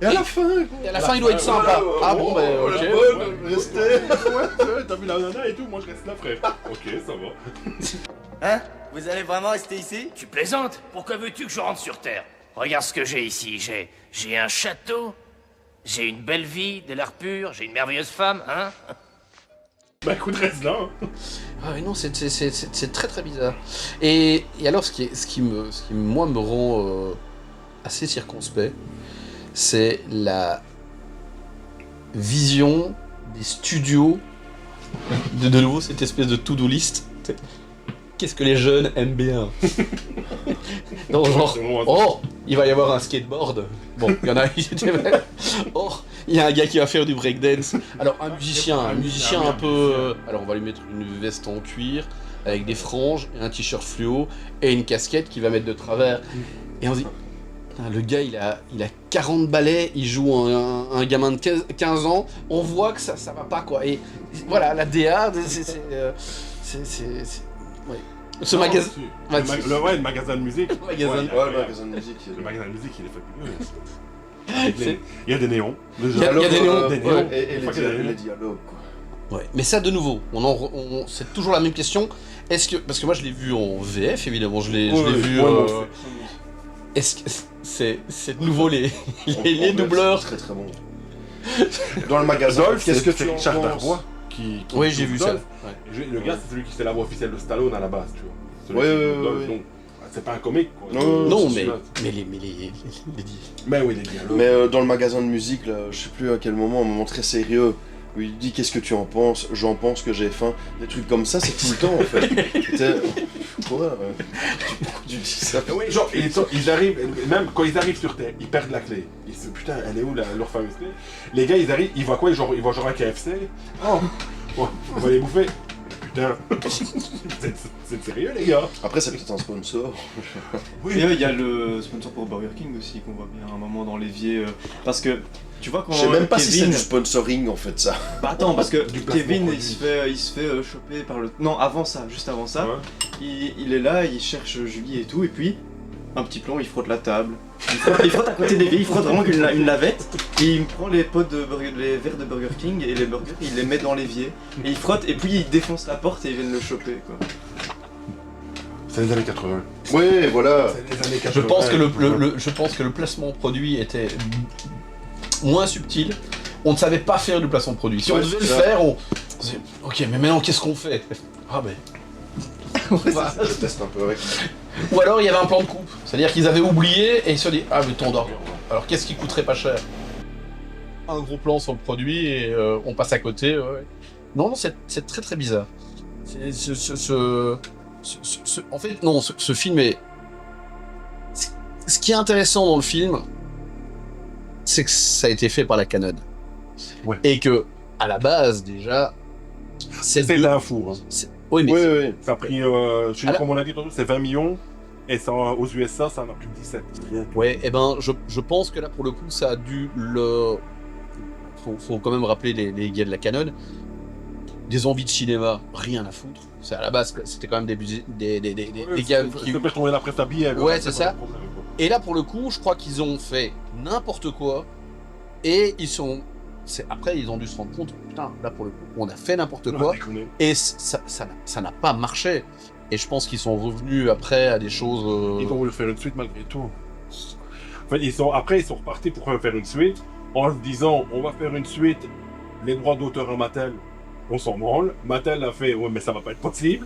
Et à la fin, quoi. et à la fin, il doit être sympa. Ah bon, ben Oh, ok. la bonne, restez. Ouais, t'as vu la nana et tout, moi je reste là, frère. Ok, ça va. Hein? Vous allez vraiment rester ici? Tu plaisantes? Pourquoi veux-tu que je rentre sur Terre? Regarde ce que j'ai ici. J'ai un château, j'ai une belle vie, de l'air pur, j'ai une merveilleuse femme, hein? Bah écoute, reste là. Hein. Ah mais non, c'est très très bizarre. Et alors, ce qui moi me rend assez circonspect, c'est la vision des studios, de nouveau cette espèce de to-do list. Qu'est-ce que les jeunes aiment bien? Non, genre, oh, il va y avoir un skateboard. Bon, il y en a, oh, il y a un gars qui va faire du breakdance. Alors, un musicien un peu... alors, on va lui mettre une veste en cuir, avec des franges, et un t-shirt fluo, et une casquette qu'il va mettre de travers. Et on se dit, putain, le gars, il a 40 balais, il joue un gamin de 15 ans, on voit que ça va pas, quoi. Et voilà, la DA, ouais. Ce magasin... le magasin de musique. Le magasin de- Ouais, le magasin de musique. Le magasin de musique, il est fabuleux. Il y a des néons. Il y a des néons. Des Ouais. néons. Et Une fois qu'il y a des les néons. dialogues, quoi. Ouais. Mais ça, de nouveau, c'est toujours la même question. Est-ce que... Parce que moi, je l'ai vu en VF, évidemment, je l'ai vu... Est-ce que c'est de nouveau les doubleurs? Très très bon. Dans le magasin, Dolph, qu'est-ce que tu c'est en Richard penses? Darbois qui Oui, j'ai joue vu ça. Dolph. Ouais. Le gars, c'est celui qui fait la voix officielle de Stallone à la base, tu vois. Celui Ouais, qui ouais, joue Dolph, ouais. donc, c'est pas un comique, quoi. Non, c'est mais celui-là. les Mais oui, les dialogues. Mais dans le magasin de musique, là, je sais plus à quel moment, un moment très sérieux, où il dit qu'est-ce que tu en penses, j'en pense que j'ai faim, des trucs comme ça, c'est tout le temps en fait. C'était... Quoi pourquoi tu dis ça? Oui, genre, ils arrivent, même quand ils arrivent sur Terre, ils perdent la clé. Ils se disent, putain, elle est où leur fameuse clé? Les gars, ils arrivent, ils voient quoi? Ils voient genre un KFC. Oh, on va les bouffer. Putain, c'est sérieux, les gars? Après, c'est peut-être un sponsor. Oui. Et il y a le sponsor pour Burger King aussi qu'on voit bien à un moment dans l'évier. Parce que tu vois quand Je sais même pas si c'est Kevin... du sponsoring en fait ça. Bah attends, parce que Du placement Kevin produit. il se fait choper par le... Non, avant ça, juste avant ça. Ouais. Il est là, il cherche Julie et tout, et puis un petit plan, il frotte la table. Il frotte à côté des vieilles, il frotte vraiment une lavette, et il prend les pots de les verres de Burger King et les burgers, il les met dans l'évier, et il frotte, et puis il défonce la porte et ils viennent le choper quoi. C'est les années 80. Ouais, voilà. C'est les années 80. Je pense que le placement produit était moins subtil. On ne savait pas faire du placement produit. Si on Ouais, devait le c'est ça. faire, on se dit, ok, mais maintenant qu'est-ce qu'on fait? Ah ben... Voilà. Je teste un peu avec. Ou alors il y avait un plan de coupe. C'est-à-dire qu'ils avaient oublié et ils se sont dit, ah mais ton d'or. Alors qu'est-ce qui coûterait pas cher? Un gros plan sur le produit et on passe à côté. Ouais. Non, c'est très très bizarre. En fait, non, ce film est... Ce qui est intéressant dans le film, c'est que ça a été fait par la Canon. Ouais. Et que, à la base, déjà... C'est d'un four. Hein. Oui, mais... Oui. Ça a pris, je sais pas Alors- comment on a dit tantôt, c'est 20 millions. Et ça, aux USA, ça en a plus de 17. Ouais, et ben, je pense que là, pour le coup, ça a dû le... Faut quand même rappeler les gars de la Canon. Des envies de cinéma, rien à foutre. C'est à la base, c'était quand même des gars qui... C'est peut trouver la presse habillée. Ouais, c'est ça. Et là, pour le coup, je crois qu'ils ont fait n'importe quoi. Et ils sont... Après, ils ont dû se rendre compte, putain, là, pour le coup, on a fait n'importe quoi. Et ça n'a pas marché. Et je pense qu'ils sont revenus après à des choses... Ils ont voulu faire une suite malgré tout. En fait, ils sont repartis pour faire une suite en se disant on va faire une suite, les droits d'auteur à Mattel, on s'en branle. Mattel a fait ouais, mais ça va pas être possible.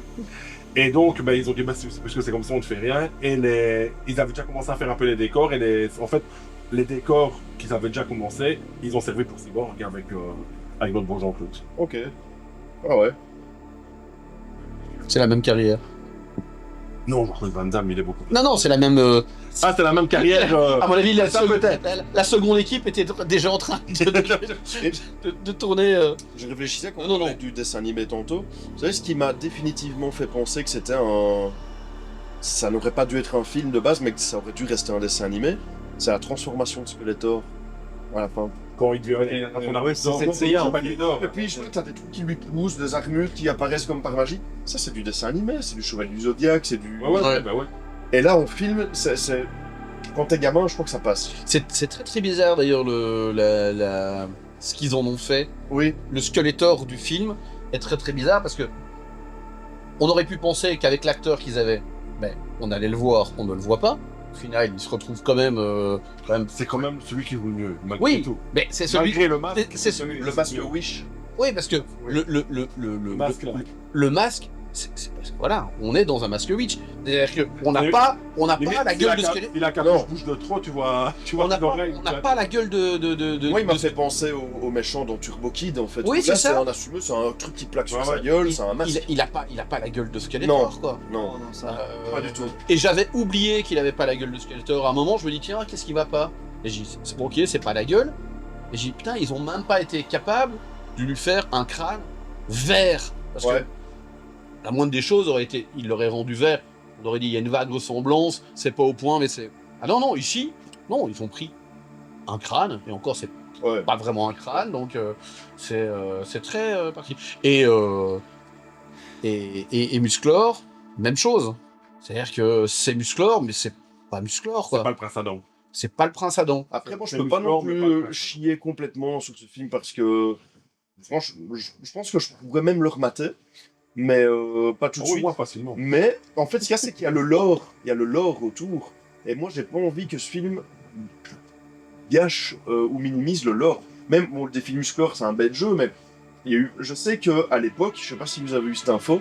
Et donc, ben, ils ont dit puisque c'est comme ça, on ne fait rien. Et ils avaient déjà commencé à faire un peu les décors. Et en fait, les décors qu'ils avaient déjà commencé, ils ont servi pour Cyborg avec notre bon Jean-Claude. Ok. Ah ouais. C'est la même carrière. Non, Jean-Claude Van Damme, il est beaucoup plus. Non, c'est la même... Ah, c'est la même carrière. À mon avis, ça peut-être. la seconde équipe était déjà en train de tourner... Je réfléchissais quand Non, on non. parlait du dessin animé tantôt. Vous savez ce qui m'a définitivement fait penser que c'était un... Ça n'aurait pas dû être un film de base, mais que ça aurait dû rester un dessin animé. C'est la transformation de Skeletor à la fin. Quand il devient. ouais, c'est Seiya, en fait. Et puis je t'as des trucs qui lui poussent, des armures qui apparaissent comme par magie. Ça c'est du dessin animé, c'est du Chevalier du Zodiaque, c'est du... Ouais, bah ouais. Et là on filme, c'est... Quand t'es gamin, je crois que ça passe. C'est très très bizarre d'ailleurs ce qu'ils en ont fait. Oui. Le Skeletor du film est très très bizarre parce que on aurait pu penser qu'avec l'acteur qu'ils avaient, ben, on allait le voir, on ne le voit pas. Au final, il se retrouve quand même... C'est quand même celui qui joue le mieux, malgré Oui, tout. mais c'est celui... Malgré le masque. c'est celui... Le masque Wish. Oui, parce que Oui. le masque, là. le masque, voilà, on est dans un Maskowitz. C'est-à-dire qu'on n'a Mais- pas Limite, la gueule de squelette. Il a qu'à Non. bouge de trop, tu vois On n'a l'oreille. pas la gueule de Moi, il m'a de- fait penser au méchant dans Turbo Kid, en fait. Oui, Là, c'est ça. un assumé, c'est un truc qui plaque sur Ouais, sa ouais. gueule, c'est un masque. il a pas la gueule de Skeletor, quoi. Non, Non, ça. pas du tout. Et j'avais oublié qu'il avait pas la gueule de Skeletor. À un moment, je me dis, tiens, qu'est-ce qui va pas? Et j'ai dit, c'est ok, c'est pas la gueule. Et j'ai dit, putain, ils ont même pas été capables de lui faire un crâne vert. Parce Ouais. que la moindre des choses aurait été, il l'aurait rendu vert. On aurait dit, il y a une vague ressemblance, c'est pas au point, mais c'est. Ah non, non, ici, non, ils ont pris un crâne, et encore, c'est Ouais. pas vraiment un crâne, donc c'est très particulier. Et Musclor, même chose. C'est-à-dire que c'est Musclor, mais c'est pas Musclor, C'est quoi. pas le prince Adam. C'est pas le prince Adam. Après, moi, je C'est peux pas Musclor, non mais pas le plus prince. chier complètement sur ce film parce que. Franchement, je pense que je pourrais même le remater, mais pas tout de Oh, suite. moi, facilement. Mais en fait, ce qu'il y a, c'est qu'il y a le lore autour. Et moi, j'ai pas envie que ce film gâche ou minimise le lore. Même, bon, le défi Musclor, c'est un bel jeu, mais il y a eu, je sais que à l'époque, je sais pas si vous avez eu cette info,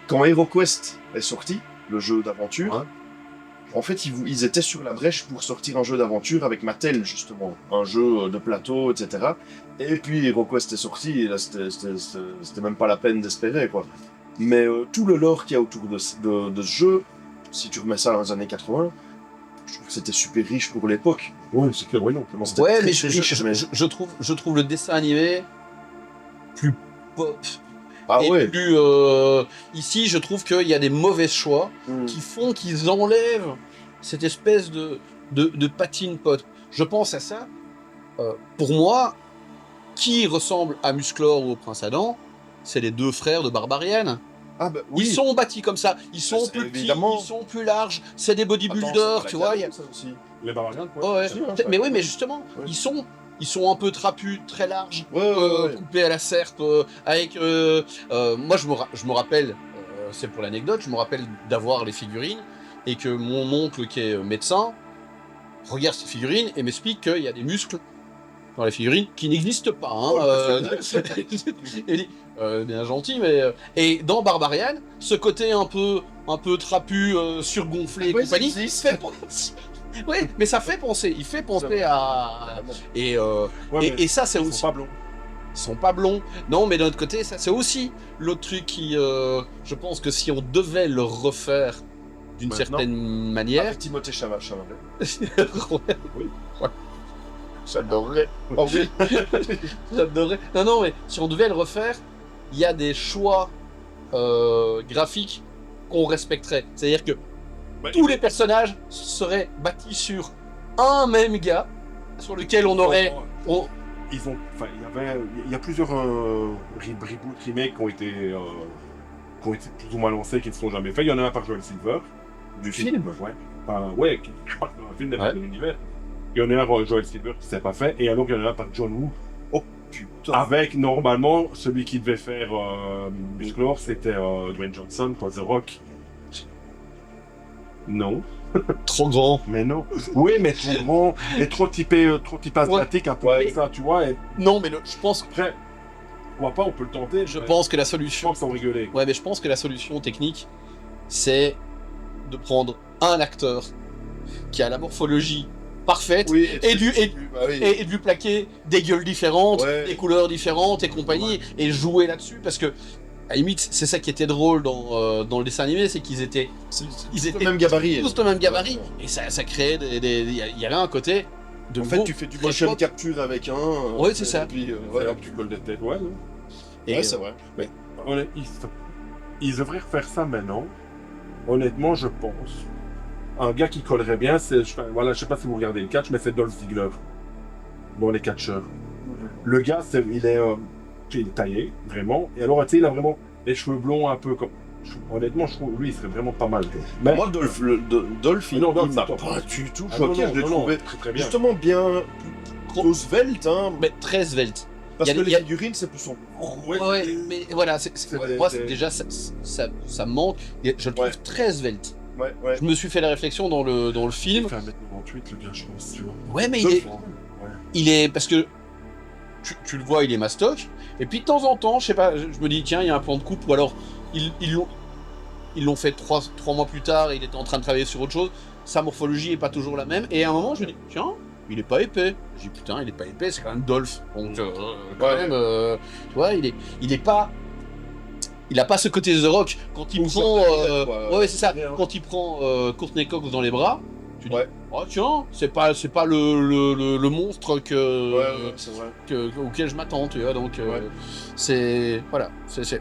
quand HeroQuest est sorti, le jeu d'aventure, Ouais. en fait, ils étaient sur la brèche pour sortir un jeu d'aventure avec Mattel, justement, un jeu de plateau, etc. Et puis HeroQuest est sorti, et là, c'était même pas la peine d'espérer, quoi. Mais tout le lore qu'il y a autour de ce jeu, si tu remets ça dans les années 80, je trouve que c'était super riche pour l'époque. Oui, c'est clair, oui, non. clairement. C'était Ouais, très, mais très riche, mais- je trouve le dessin animé plus pop. Ah et ouais. plus. Ici, je trouve qu'il y a des mauvais choix Mm. qui font qu'ils enlèvent cette espèce de patine pote. Je pense à ça. Pour moi, qui ressemble à Musclor ou au Prince Adam, c'est les deux frères de Barbarian. Ah bah oui. Ils sont bâtis comme ça. Ils sont c'est plus petits, évidemment. ils sont plus larges. C'est des bodybuilders, tu vois. il y a- Ça aussi. Les Barbarians, quoi. Oh, ouais. Si, hein, Mais oui, mais justement, Ouais. ils sont un peu trapus, très larges, Ouais, ouais. coupés à la serpe, avec. Moi, je me rappelle, c'est pour l'anecdote, je me rappelle d'avoir les figurines et que mon oncle qui est médecin regarde ces figurines et m'explique qu'il y a des muscles dans les figurines qui n'existent pas. Hein, il dit, bien gentil, mais et dans Barbarian, ce côté un peu trapu, surgonflé et Ouais, compagnie, ça existe. fait penser. Oui, mais ça fait penser. Il fait penser à et Ouais, mais et ça c'est ils aussi. sont pas blonds. Ils sont pas blonds. Non, mais d'un autre côté, ça c'est aussi l'autre truc qui, je pense que si on devait le refaire d'une Maintenant. certaine manière, Avec Timothée Chalamet. oui. J'adorerais. Oh oui. J'adorerais. Non, mais si on devait le refaire, il y a des choix graphiques qu'on respecterait. C'est-à-dire que Ouais, tous les personnages seraient bâtis sur un même gars, sur lequel on aurait. Ils ont, enfin, il y a plusieurs reboots, remakes qui ont été plus ou moins lancés, qui ne sont jamais faits. Il y en a un par Joel Silver. Du film. Ouais. Enfin, ouais, je crois que c'est un film Ouais. de l'univers. Il y en a un par Joel Silver qui ne s'est pas fait, et alors il y en a un par John Woo. Putain. Avec, normalement, celui qui devait faire Musclor, c'était Dwayne Johnson, quoi, The Rock. Non. Trop grand. Mais non. Oui, mais trop grand, et trop typé asiatique, un peu Ouais. comme ça, tu vois. Et Non, mais je pense, après, on peut le tenter. je mais pense que la je solution. pense sans rigoler. Ouais, mais je pense que la solution technique, c'est de prendre un acteur qui a la morphologie parfaite Oui. et Bah oui. et de lui plaquer des gueules différentes, Ouais. des couleurs différentes et compagnie, et jouer là-dessus, parce que, à la limite, c'est ça qui était drôle dans le dessin animé, c'est qu'ils étaient Ils étaient le même gabarit. tous le même gabarit, Ouais. et ça créait il y avait un côté de En fait, tu fais du très motion pop. capture avec un. Ouais, c'est ça. Et puis, Ouais, ouais. hop, tu colles des têtes. Ouais, non. Et, Ouais, c'est vrai. Ils devraient refaire ça maintenant. Honnêtement, je pense. Un gars qui collerait bien, c'est. Voilà, je sais pas si vous regardez le catch, mais c'est Dolph Ziggler. Bon, les catcheurs. Le gars, il est taillé, vraiment. Et alors, tu sais, il a vraiment les cheveux blonds un peu comme. Honnêtement, je trouve lui, il serait vraiment pas mal. Mais Moi, Dolph, il Non, Dolph, m'a c'est top. pas du tout Ah, choqué. non, Je l'ai non, non, trouvé très très bien. justement bien trop svelte, hein. mais très svelte. Parce y a- que y les a- figurines, c'est plus son. Ouais, mais voilà, moi, des- déjà, ça me manque, et je le trouve Ouais. très svelte. Ouais, ouais. Je me suis fait la réflexion dans le film. Il fait 1m98, le gars, je pense, tu vois. Ouais, mais Dolph, il est parce que tu le vois, il est mastoc. Et puis de temps en temps, je sais pas, je me dis tiens, il y a un plan de coupe ou alors ils l'ont ils l'ont fait 3 mois plus tard et il était en train de travailler sur autre chose. Sa morphologie est pas toujours la même. Et à un moment, je me dis, tiens, il est pas épais. Je dis, putain, il est pas épais, c'est quand même Dolph. Donc, quand même, tu vois, il est pas. Il a pas ce côté The Rock. Quand il prend. Ouais, c'est ça. Quand il prend Courtney Cox dans les bras, tu dis, oh tiens, c'est pas le monstre c'est vrai. auquel je m'attends, tu vois. Donc, c'est. Voilà.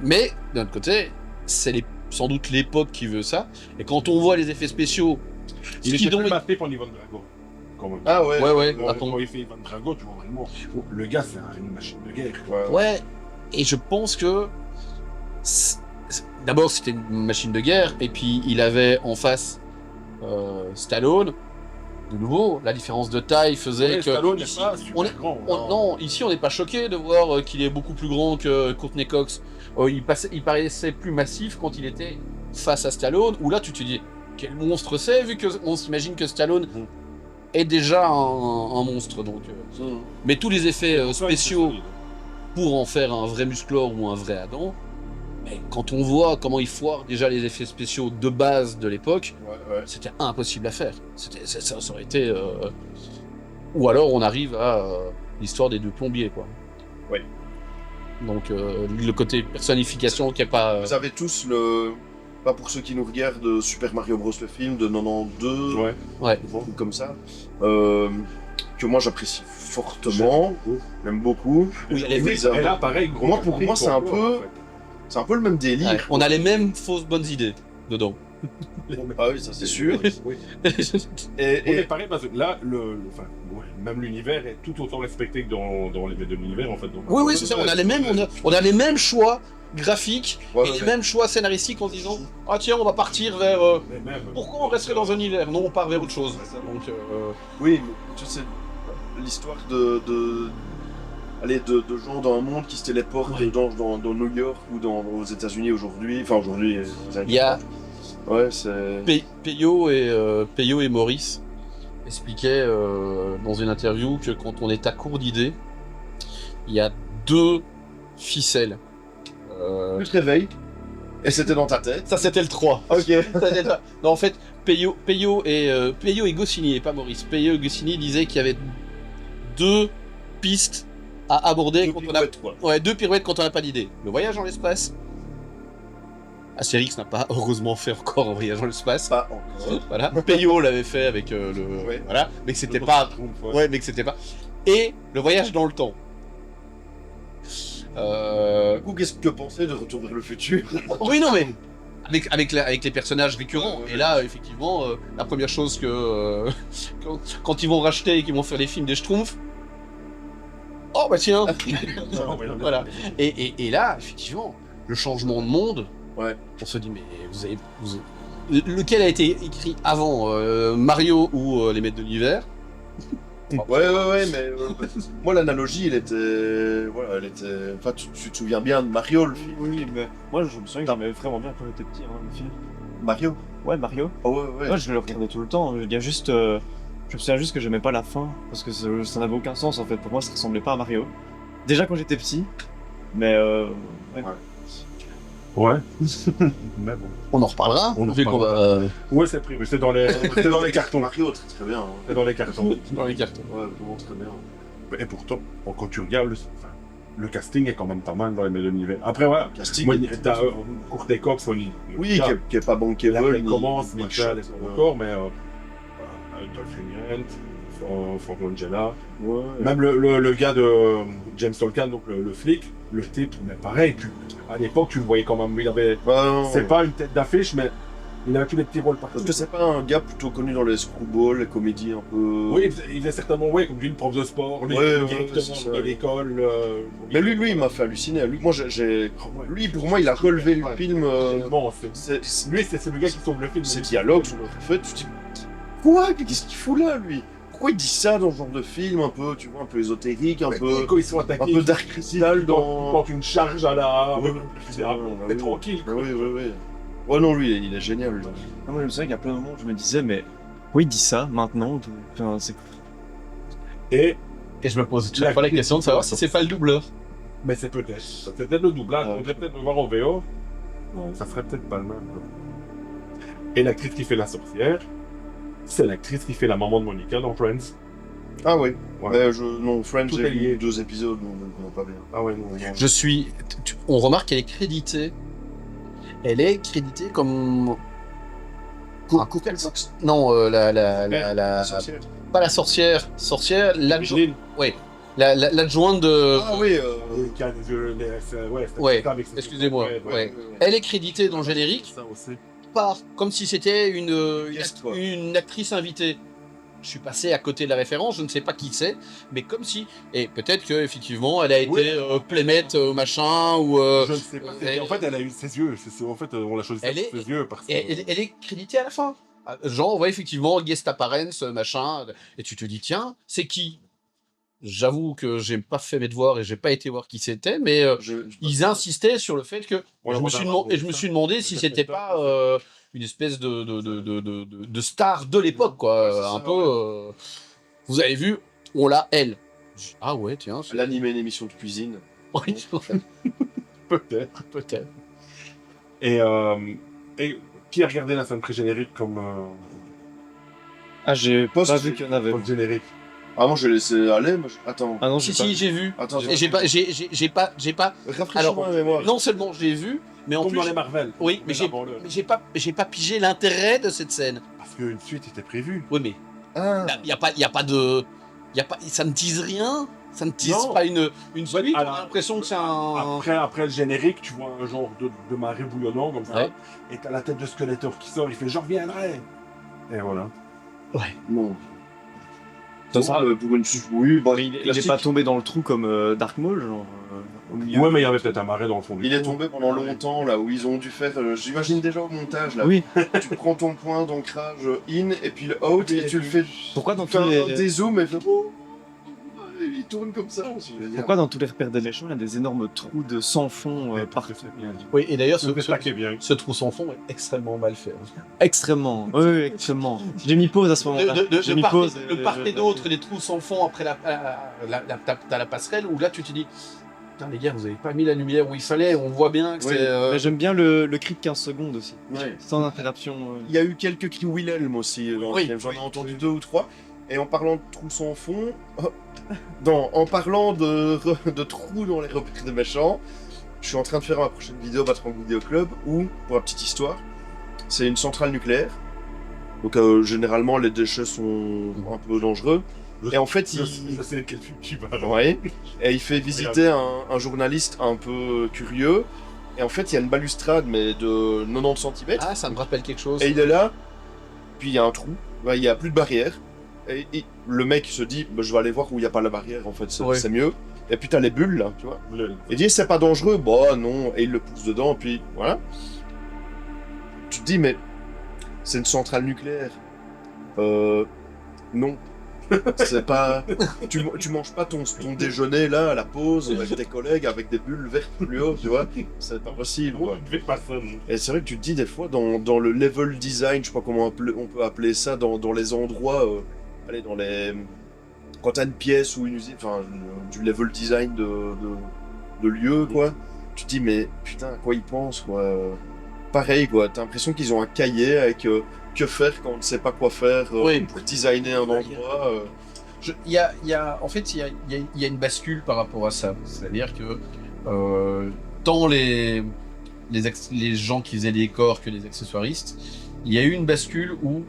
Mais, d'un autre côté, c'est sans doute l'époque qui veut ça. Et quand on voit les effets spéciaux. Il était plus maté pour Ivan Drago. Quand même. Ah ouais. Quand il fait Ivan Drago, tu vois vraiment. Le gars, c'est une machine de guerre. Ouais. Et je pense que. D'abord, c'était une machine de guerre. Et puis, il avait en face Stallone. De nouveau, la différence de taille faisait que. Stallone ici, n'est pas super grand. non, ici, on n'est pas choqué de voir qu'il est beaucoup plus grand que Courtney Cox. Il paraissait plus massif quand il était face à Stallone. Où là, tu te dis. Quel monstre c'est, vu qu'on s'imagine que Stallone est déjà un monstre. Donc, mais tous les effets spéciaux pour en faire un vrai Musclor ou un vrai Adam, mais quand on voit comment ils foirent déjà les effets spéciaux de base de l'époque, c'était impossible à faire. Ça aurait été... Ou alors on arrive à l'histoire des deux plombiers, quoi. Ouais. Donc le côté personnification qui n'est pas... Vous avez tous le... Pas pour ceux qui nous regardent, Super Mario Bros. Le film de 92, ou comme ça, que moi j'apprécie fortement, j'aime beaucoup. Oui, et là, pareil, pour moi c'est un peu le même délire. Ouais, on a les mêmes fausses bonnes idées dedans. Ah oui, ça c'est sûr. Et pareil, parce que là, même l'univers est tout autant respecté que dans les de l'univers, en fait. Donc, oui, c'est ça, on a les mêmes choix graphiques et les mêmes choix scénaristiques en disant « Ah tiens, on va partir vers... pourquoi on resterait dans un univers? Non, on part vers autre chose. » Donc, oui, mais tu sais, l'histoire de gens dans un monde qui se téléportent dans New York ou aux États-Unis aujourd'hui, il y a c'est... Peyo et Maurice expliquaient dans une interview que quand on est à court d'idées, il y a 2 ficelles. Tu te réveilles et c'était dans ta tête. Ça c'était le 3. Ok. Non, en fait, Peyo et Goscinny, et pas Maurice. Peyo et Goscinny disaient qu'il y avait 2 pistes à aborder quand on a... 2 pirouettes quand on n'a pas d'idée. Le voyage dans l'espace. Astérix n'a pas heureusement fait encore un voyage dans l'espace. Pas encore. Voilà. Peyo l'avait fait avec voilà, mais que c'était pas. Mais que c'était pas. Et le voyage dans le temps. Du coup, qu'est-ce que pensez de Retour vers le futur? Oui, non, mais avec les personnages récurrents. Et là, effectivement, la première chose que quand ils vont racheter et qu'ils vont faire les films des Schtroumpfs. Oh bah tiens. Voilà. Et là, effectivement, le changement de monde. On se dit, mais lequel a été écrit avant, Mario ou Les Maîtres de l'Univers? Ouais, mais moi l'analogie, elle était... Enfin, tu te souviens bien de Mario, le film? Oui, mais moi je me souviens que j'aimais vraiment bien quand j'étais petit, le film. Mario? Ouais, Mario. Oh, ouais. Moi je le regardais tout le temps, il y a juste... je me souviens juste que j'aimais pas la fin, parce que ça n'avait aucun sens en fait, pour moi ça ressemblait pas à Mario. Déjà quand j'étais petit, mais Ouais. Mais bon. On en reparlera. Ouais, c'est prévu. C'est dans les cartons. Mario, très bien. C'est dans les cartons. Dans les cartons. Ouais, vraiment très bien. Et pourtant, quand tu regardes, le casting est quand même pas mal dans les Maîtres de l'Univers. Après, voilà. Casting. T'as Courtney Cox, oui, qui est pas bankable. Il commence, machin, encore, mais Dolph Lundgren, Frank Langella. Ouais. Même le gars de James Tolkien, donc le flic, le type, mais pareil, à l'époque, tu le voyais quand même, il avait... c'est pas une tête d'affiche, mais il avait tous les petits rôles partout. Parce que c'est pas un gars plutôt connu dans les screwballs, les comédies un peu... Oui, il faisait certainement, comme lui, une prof de sport, lui, directement de l'école... Mais lui, il m'a fait halluciner. Lui, pour moi, il a relevé le film... Lui, c'est le gars qui sauve le film. Ces dialogues, en fait, tu te dis... Quoi? Qu'est-ce qu'il fout là, lui? Pourquoi il dit ça dans ce genre de film, un peu, tu vois, un peu ésotérique, un peu... Quand ils sont attaqués... Un peu Dark Crystal Quand une charge à la... Mais tranquille, quoi. Oui. Ouais, non, lui, il est génial, lui. Ah, moi, je me souviens qu'il y a plein de moments où je me disais, mais... Pourquoi il dit ça, maintenant? Enfin, c'est... Et je me pose toujours pas la question de savoir si c'est pas le doubleur. Mais c'est peut-être. C'est peut-être le doublage. On devrait peut-être le voir en VO. Ça serait peut-être pas le même. Et l'actrice qui fait la sorcière, c'est l'actrice qui fait la maman de Monica dans Friends. Ah oui. Ouais. Mais non, Friends, Tout j'ai est lié. vu 2 épisodes, non, pas bien. Ah ouais, non. On remarque qu'elle est créditée. Elle est créditée comme. Cookie Fox. Non, la Sorcière. pas la sorcière. Sorcière, l'adjointe. Micheline. Oui. L'adjointe de. Ah oui, Qui a des yeux, c'était Ouais, avec ses- excusez-moi. Ouais, Ouais. Elle est créditée dans le générique Ça aussi. comme si c'était Guest, quoi. une actrice invitée. Je suis passé à côté de la référence, je ne sais pas qui c'est, mais comme si. Et peut-être qu'effectivement, elle a été Oui. playmate machin, ou. Je ne sais pas. elle- En fait, elle a eu ses yeux. En fait, on l'a choisi Elle pour est- ses yeux parce que. elle est créditée à la fin. Genre, on voit effectivement guest appearance, machin, et tu te dis, tiens, c'est qui? J'avoue que j'ai pas fait mes devoirs et j'ai pas été voir qui c'était, mais ils insistaient sur le fait que. Ouais, je me on suis va demandé, voir et je me suis demandé si Peut-être c'était pas. pas une espèce de star de l'époque, quoi. Ouais, c'est Un ça, peu. ouais. Vous avez vu, on l'a, elle. Ah ouais, tiens. Elle animait une émission de cuisine. Oui, Peut-être. peut-être. Et qui a regardé la scène pré-générique comme Ah, j'ai pas Post- vu qu'il y en avait. comme générique? Ah, moi, j'ai laissé aller, mais attends. Ah non, Si, j'ai pas si, j'ai vu. Attends, Et j'ai pas. Rafraîchis-moi Alors, la mémoire. non seulement j'ai vu, mais en Comme plus. dans les Marvel. Oui, mais avant-le. j'ai pas pigé l'intérêt de cette scène. Parce qu'une suite était prévue. Oui, mais Ah, il y a pas de. Ça ne tease rien. Ça ne tease Non. pas une suite. alors, On a l'impression que c'est un. Après le générique, tu vois un genre de marée bouillonnant comme ça. Ouais. Et t'as la tête de Skeletor qui sort, il fait j'en reviendrai. Et voilà. non. Ça sera- pour une suite, oui, bah, Il est classique. pas tombé dans le trou comme Dark Maul, genre au milieu. Ouais, mais il y avait peut-être un marais dans le fond du Il est trou. tombé pendant longtemps, là, où ils ont dû faire, j'imagine déjà au montage, là. Oui. Tu prends ton point d'ancrage in, et puis le out, et tu le fais... Pourquoi dans Tu tous fais un les dézoom, et fait... Il tourne comme ça, je veux dire. pourquoi dans tous les repères des méchants, il y a des énormes trous de sans fond Ouais, partout. parce que c'est bien dit. Oui, et d'ailleurs, Ce qui est bien. ce trou sans fond est extrêmement mal fait. Extrêmement. Oui, oui, extrêmement. J'ai mis pause à ce moment-là. J'ai mis pause. De part et d'autre, des trous sans fond après t'as la passerelle, où là tu te dis, putain les gars, vous avez pas mis la lumière où il fallait, on voit bien que Oui, c'est. Mais j'aime bien le cri de 15 secondes aussi. Ouais. Sans interruption. Il y a eu quelques cris Wilhelm aussi dans Oui. le film, j'en ai entendu 2 ou 3. Et en parlant de trous sans fond, en parlant de trous dans les repères des méchants, je suis en train de faire ma prochaine vidéo Batman Video Club où, pour la petite histoire, c'est une centrale nucléaire. Donc généralement les déchets sont un peu dangereux. Et en fait, Je sais de quel film tu parles. ouais, et il fait visiter un journaliste un peu curieux. Et en fait, il y a une balustrade, mais de 90 cm. Ah, ça me rappelle quelque chose. Et il est là, puis il y a un trou, bah, il n'y a plus de barrière. Et le mec se dit, bah, je vais aller voir où il n'y a pas la barrière, en fait, Ouais. c'est mieux. Et puis t'as les bulles là, tu vois. Le- Il dit, c'est pas dangereux, bah non, et il le pousse dedans, puis voilà. Tu te dis, mais c'est une centrale nucléaire. Non. C'est pas. Tu manges pas ton déjeuner là à la pause avec tes collègues avec des bulles vertes fluo, tu vois. C'est pas possible. Quoi. Tu devais pas ça. non. Et c'est vrai que tu te dis des fois dans le level design, je sais pas comment on peut appeler ça, dans les endroits, allez, dans les. Quand t'as une pièce ou une usine, enfin, du level design de lieu, quoi, tu te dis, mais putain, à quoi ils pensent, quoi. Pareil, quoi, t'as l'impression qu'ils ont un cahier avec que faire quand on ne sait pas quoi faire Oui. pour designer un endroit. Il y a, en fait, il y a une bascule par rapport à ça. C'est-à-dire que tant les gens qui faisaient les décors que les accessoiristes, il y a eu une bascule où,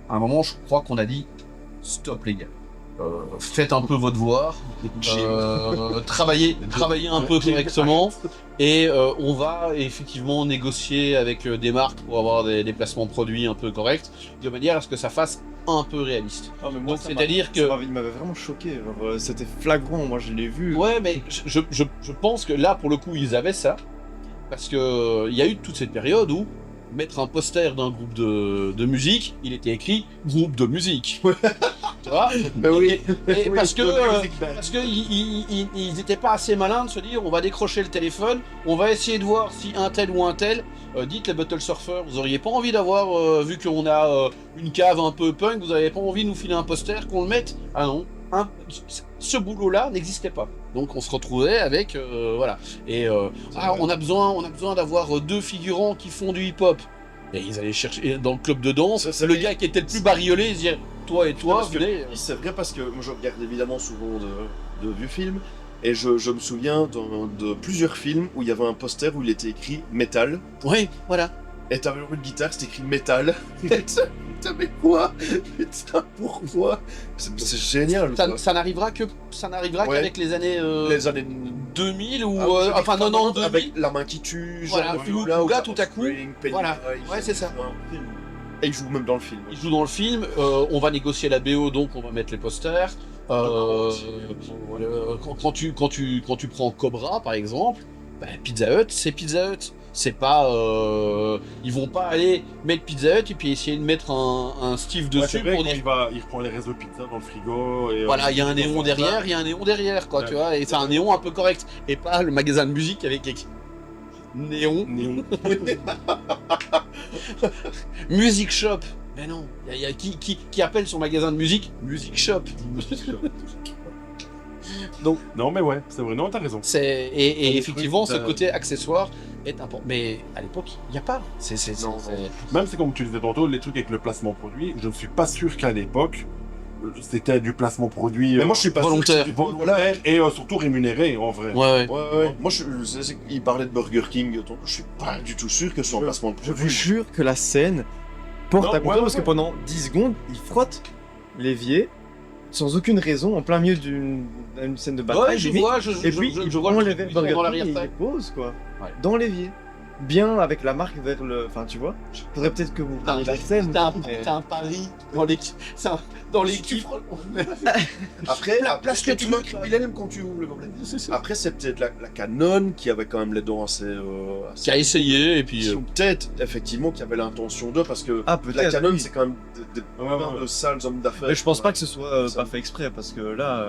à un moment, je crois qu'on a dit stop les gars. Faites un peu vos devoirs, travaillez un peu correctement, et on va effectivement négocier avec des marques pour avoir des placements produits un peu corrects, de manière à ce que ça fasse un peu réaliste. Ah, mais moi, Donc, c'est-à-dire que... il m'avait vraiment choqué. Genre, c'était flagrant, moi je l'ai vu. Ouais, mais je pense que là, pour le coup, ils avaient ça, parce que il y a eu toute cette période où mettre un poster d'un groupe de musique, il était écrit groupe de musique. Tu vois? Ben oui. Et Oui, parce que music band. ils n'étaient pas assez malins de se dire on va décrocher le téléphone, on va essayer de voir si un tel ou un tel, dites les Battle Surfers, vous auriez pas envie d'avoir, vu qu'on a une cave un peu punk, vous avez pas envie de nous filer un poster, qu'on le mette? Ah non, ce boulot-là n'existait pas. Donc on se retrouvait avec, voilà. Et on a besoin d'avoir 2 figurants qui font du hip-hop. Et ils allaient chercher dans le club de danse, C'est le vrai. gars qui était le plus bariolé, il disait toi et toi, Parce que venez. c'est vrai parce que moi je regarde évidemment souvent de vieux films et je me souviens de plusieurs films où il y avait un poster où il était écrit métal Oui, voilà. et t'avais une guitare, c'était écrit métal. Putain mais quoi? Putain pourquoi? C'est génial. quoi. Ça n'arrivera Ouais. qu'avec les années Les années 2000 ou Ah, enfin 90 2000. avec La main qui tue, Voilà, genre, où là, là, tout à coup, voilà. Ouais, c'est ça. Et il joue même dans le film. Il joue dans le film, on va négocier la BO, donc on va mettre les posters. Quand tu prends Cobra par exemple, bah, Pizza Hut, c'est Pizza Hut. C'est pas. Ils vont pas aller mettre Pizza Hut et puis essayer de mettre un Steve Ouais, dessus c'est vrai, pour quand dire. il reprend les réseaux de pizza dans le frigo. Et, Voilà, il y a un néon derrière, quoi, Ouais. tu vois, et c'est un néon un peu correct. Et pas le magasin de musique avec néon. Néon. Music Shop. Mais non, il y a qui appelle son magasin de musique Music Shop. Non, mais ouais, c'est vrai. Non, t'as raison. Et effectivement, ce trucs, côté accessoire est important. Mais à l'époque, il n'y a pas. Non, Même c'est comme tu disais tantôt, les trucs avec le placement produit, je ne suis pas sûr qu'à l'époque, c'était du placement produit Mais moi je suis pas sûr que volontaire. c'est du volontaire et surtout rémunéré en vrai. Ouais. Ouais. Moi, il parlait de Burger King, donc je suis pas du tout sûr que ce soit un placement de Je produit. vous jure que la scène porte Non, à conclusion ouais, parce que ouais. pendant 10 secondes, il frotte l'évier sans aucune raison en plein milieu d'une scène de bataille. Ouais, je limite. vois, et puis il vois prend le les truc Burger dans King et il l'arrière-sac. les pose quoi, Ouais. dans l'évier. Bien avec la marque vers le... Enfin tu vois, faudrait peut-être que vous preniez la scène. mais- T'as un pari dans l'équipe. Dans l'équipe. Après, place que le tu truc, manques Willem quand tu ouvres le gobelet. Après, c'est peut-être la Canon qui avait quand même les dents assez. Qui a essayé et puis. Ou peut-être effectivement qui avait l'intention de, parce que Ah la peut-être. Canon oui. c'est quand même des Ouais, plein ouais. de sales hommes d'affaires. Mais je pense pas que ce soit Ça- pas fait exprès parce que là,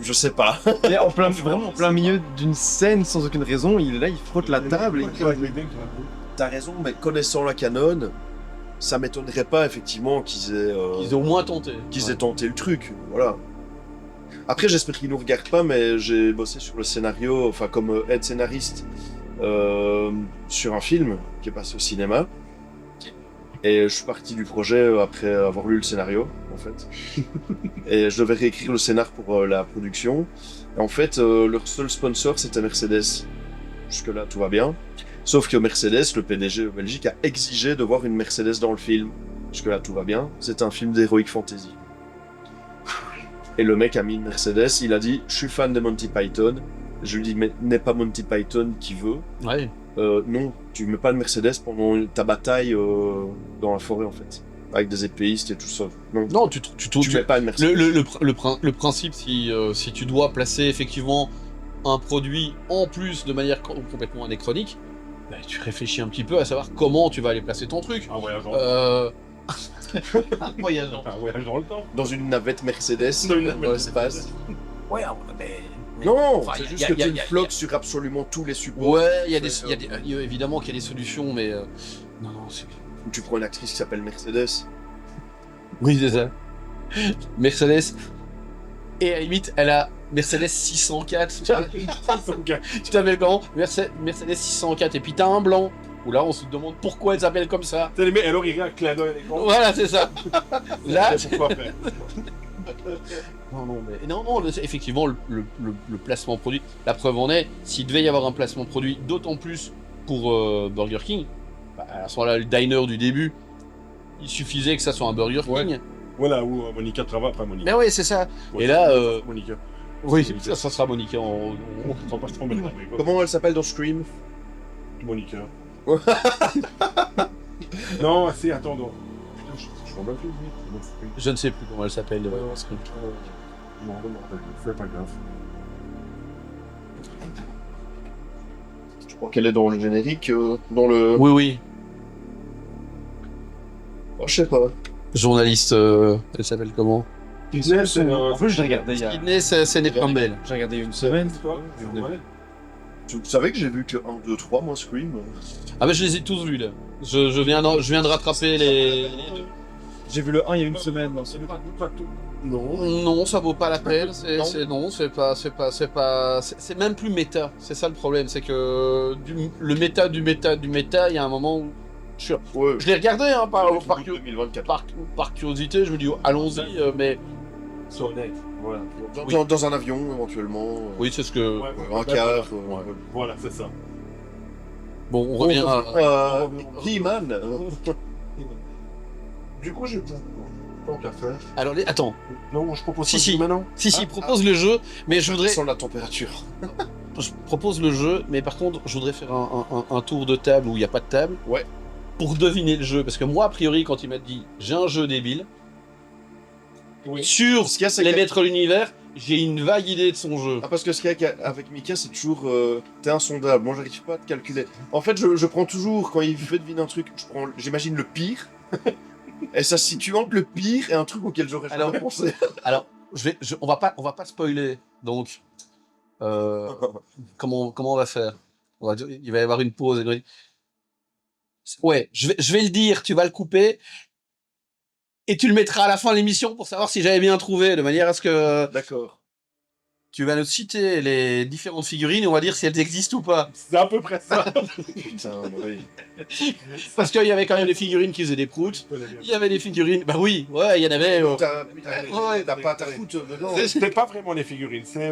Je sais pas. il est vraiment en plein milieu d'une scène sans aucune raison, il frotte la table. T'as raison, mais connaissant la Canon, ça m'étonnerait pas effectivement qu'ils aient. Ils ont au moins tenté. qu'ils aient tenté le truc, voilà. Après, j'espère qu'ils nous regardent pas, mais j'ai bossé sur le scénario, enfin comme aide scénariste sur un film qui est passé au cinéma. Et je suis parti du projet après avoir lu le scénario, en fait. Et je devais réécrire le scénar pour la production. Et en fait, leur seul sponsor, c'était Mercedes. Jusque-là, tout va bien. Sauf que Mercedes, le PDG de Belgique, a exigé de voir une Mercedes dans le film. Jusque-là, tout va bien. C'est un film d'heroic fantasy. Et le mec a mis une Mercedes, il a dit « Je suis fan de Monty Python ». Je lui dis « Mais n'est pas Monty Python qui veut Ouais. non, tu mets pas de Mercedes pendant ta bataille dans la forêt, en fait. Avec des épéistes et tout ça. Non, Non, tu mets pas de Mercedes. le principe, si tu dois placer effectivement un produit en plus de manière complètement anachronique, bah, tu réfléchis un petit peu à savoir comment tu vas aller placer ton truc. Un voyage dans Un voyage. un voyage dans le temps. Dans une navette Mercedes, Dans une navette dans l'espace. Ouais, mais. Non, Enfin, c'est y a- juste y a- que tu y a- le flottes sur absolument tous les supports. Ouais, il y a Ouais, évidemment qu'il y a des solutions, mais. Non, c'est. Tu prends une actrice qui s'appelle Mercedes. Oui, c'est ça. Mercedes. Et à la limite, elle a Mercedes 604. Tu t'appelles comment Mercedes 604. Et puis t'as un blanc. Où là, on se demande pourquoi elle s'appelle comme ça. Mais alors il y a un clin d'œil à l'écran. Voilà, c'est ça. Là, Pourquoi faire non, effectivement, le placement produit. La preuve en est, s'il devait y avoir un placement produit, d'autant plus pour Burger King, bah, à ce moment-là, le diner du début, il suffisait que ça soit un Burger King. Ouais. Voilà, où Monica travaille, pas Monica. Mais oui, c'est ça. Ouais, Et là, Monica. oui, ça sera Monica. On On va pas se tromper là, mais quoi. Comment elle s'appelle dans Scream? Monica. Non, c'est, attends, non. Putain, je comprends plus, oui. Comment ça s'appelle Je ne sais plus comment elle s'appelle. Script. Non, fais pas gaffe. Je crois qu'elle est dans le générique, dans le... Oui, oui. Oh, je sais pas. Journaliste, elle s'appelle comment En plus, je l'ai regardé il y a... Sydney, c'est Ned Campbell. J'ai regardé il y a une semaine. Ouais. Tu savais que j'ai vu que 1, 2, 3, moi, Scream. Ah, bah je les ai tous vus là. Je viens de rattraper les. J'ai vu le 1 il y a une semaine. non, c'est- Non, ça vaut pas la peine. C'est même plus méta. C'est ça le problème, c'est que le méta, il y a un moment où Ouais. Je l'ai regardé hein, par 2024. par curiosité, je me dis, oh, allons-y, mais... Sois honnête. Voilà. Dans un avion, éventuellement. Oui, c'est ce que... Ouais, Un car. Voilà, c'est ça. Bon, on revient à... He-Man. Du coup, j'ai tant qu'à faire. Alors, attends, Non, je propose Si, pas de si. jeu maintenant. si, propose le jeu, mais je voudrais... Sans la température. Je propose le jeu, mais par contre, je voudrais faire un tour de table où il n'y a pas de table. Ouais. Pour deviner le jeu. Parce que moi, a priori, quand il m'a dit j'ai un jeu débile, sur Ce qu'il y a, c'est les que- maîtres de l'univers, j'ai une vague idée de son jeu. Ah, parce que ce qu'il y a avec Mika, c'est toujours. T'es insondable. Moi, j'arrive pas à te calculer. En fait, je prends toujours, quand il fait deviner un truc, j'imagine le pire. Et ça se situe entre le pire et un truc auquel j'aurais Alors- jamais pensé. Alors, on va pas spoiler. Donc, comment on va faire? Il va y avoir une pause. Ouais, je vais le dire, tu vas le couper. Et tu le mettras à la fin de l'émission pour savoir si j'avais bien trouvé, de manière à ce que D'accord. tu vas nous citer les différentes figurines et on va dire si elles existent ou pas. C'est à peu près ça. Putain, oui. Parce qu'il y avait quand même des figurines qui faisaient des proutes. Il y avait des figurines... Bah oui, ouais, il y en avait... T'as pas ta foot dedans. C'est pas vraiment les figurines, c'est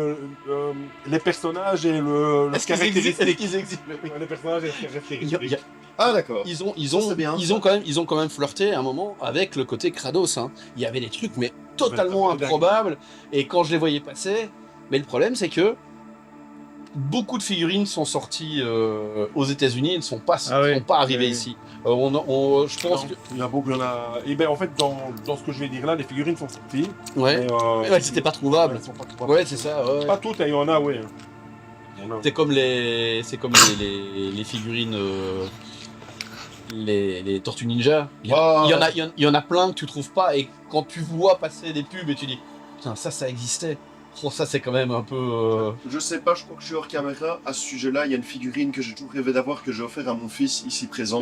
les personnages et le Est-ce qu'ils existent? Est-ce qu'ils existent? Oui. Les personnages et les Il y caractéristiques. a- Ah, d'accord. Ils Ça, c'est bien, ont ça. quand même flirté à un moment avec le côté Kratos. Hein. Il y avait des trucs mais totalement Ouais, ça fait improbables. Et quand je les voyais passer, mais le problème c'est que beaucoup de figurines sont sorties aux États-Unis et ne sont pas arrivées oui. ici. Je pense que Il y a beaucoup, il y en a. Et ben en fait, dans ce que je vais dire là, les figurines sont sorties. ouais, mais, ouais, c'était pas trouvable. elles sont pas trouvables. Ouais, c'est ça. Ouais. Pas toutes, il y en a, ouais. Il y en a. C'est comme les figurines, les Tortues Ninja. Il y en a plein que tu trouves pas et quand tu vois passer des pubs et tu dis putain ça existait. Oh, ça c'est quand même un peu. Je sais pas, je crois que je suis hors caméra. À ce sujet-là, il y a une figurine que j'ai toujours rêvé d'avoir, que j'ai offert à mon fils ici présent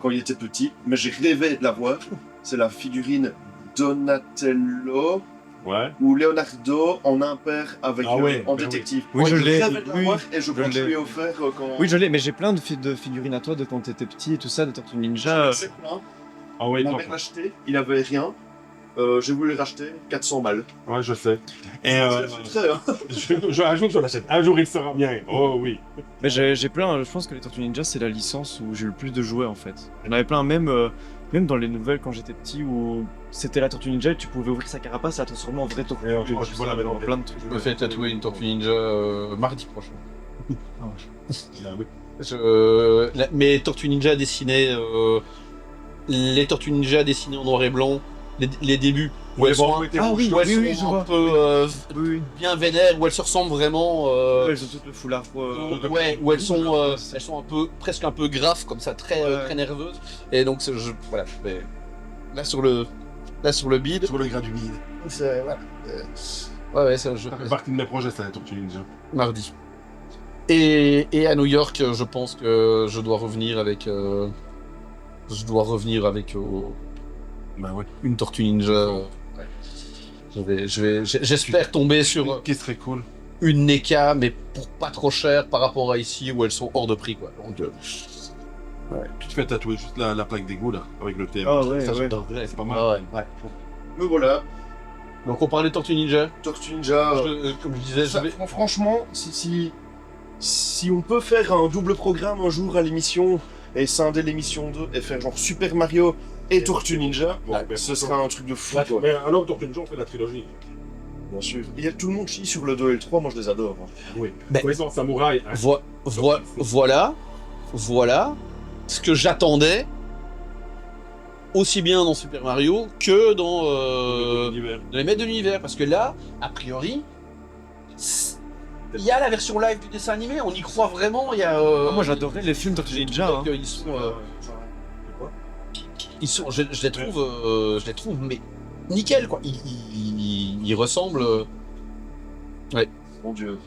quand il était petit. Mais j'ai rêvé de l'avoir. C'est la figurine Donatello Ouais. ou Leonardo en impair avec Ah ouais, en ben détective. Oui, je l'ai. rêvais de l'avoir et je crois que je l'ai. lui ai offert quand. Oui, je l'ai, mais j'ai plein de figurines à toi de quand t'étais petit et tout ça, de Tortue Ninja. C'est plein. Ah ouais, Mon non. père l'a acheté, il avait rien. J'ai voulu le racheter, 400 balles. Ouais, je sais. Et C'est très, hein. un jour, je l'achète. Un jour, il sera bien. Oh oui. Mais j'ai plein, je pense que les Tortues Ninja c'est la licence où j'ai eu le plus de jouets en fait. J'en avais plein même dans les nouvelles quand j'étais petit où c'était la Tortue Ninja et tu pouvais ouvrir sa carapace et la transformer en vraie Tortue Et Ninja. je vois la maintenant. plein de trucs. Je me fais tatouer une Tortue Ninja mardi prochain. Ah oui. Mes Tortues Ninja dessinées, les Tortues Ninja dessinées en noir et blanc, les débuts où elles sont, Ah oui, où elles oui, sont je un vois. peu Oui, bien vénères, où elles se ressemblent vraiment. oui. Elles ont toutes le foulard. Ouais, où elles sont un peu, presque un peu graphes comme ça, très très nerveuses. Et donc voilà, je vais là sur le bide. Sur le gras du bide. C'est voilà. Ouais, c'est un jeu. Ça fait partie de mes projets, ça, les Tortues Ninja. Mardi. Et à New York, je pense que je dois revenir avec. Bah ouais. Une Tortue Ninja. J'espère tomber sur Qui serait cool. une NECA, mais pour pas trop cher par rapport à ici où elles sont hors de prix, quoi. Donc, Tu te fais tatouer juste la plaque d'égout là, avec le thème. Ah ouais, ça, ouais. j'adorerais. C'est pas mal. Ah ouais. Me voilà, Donc, on parlait de Tortue Ninja. Tortue Ninja. Comme je disais, Ça, franchement, si on peut faire un double programme un jour à l'émission et scinder l'émission 2 et faire genre Super Mario et Tortue Ninja, Bon, ben, ce sera un truc de fou, Ouais, quoi. mais alors, Tortue Ninja, on fait la trilogie. Bien sûr. Tout le monde chie sur le 2 et le 3, moi je les adore. Hein. Oui. Ben, Quand ils sont en samouraï. hein. Voilà ce que j'attendais aussi bien dans Super Mario que dans L'univers. les maîtres de l'univers. Parce que là, a priori, il y a la version live du dessin animé, on y croit vraiment. Il y a, Moi j'adorais les films Tortue Ninja. Hein. Je les trouve mais nickel quoi. Ils ressemblent. Mon dieu.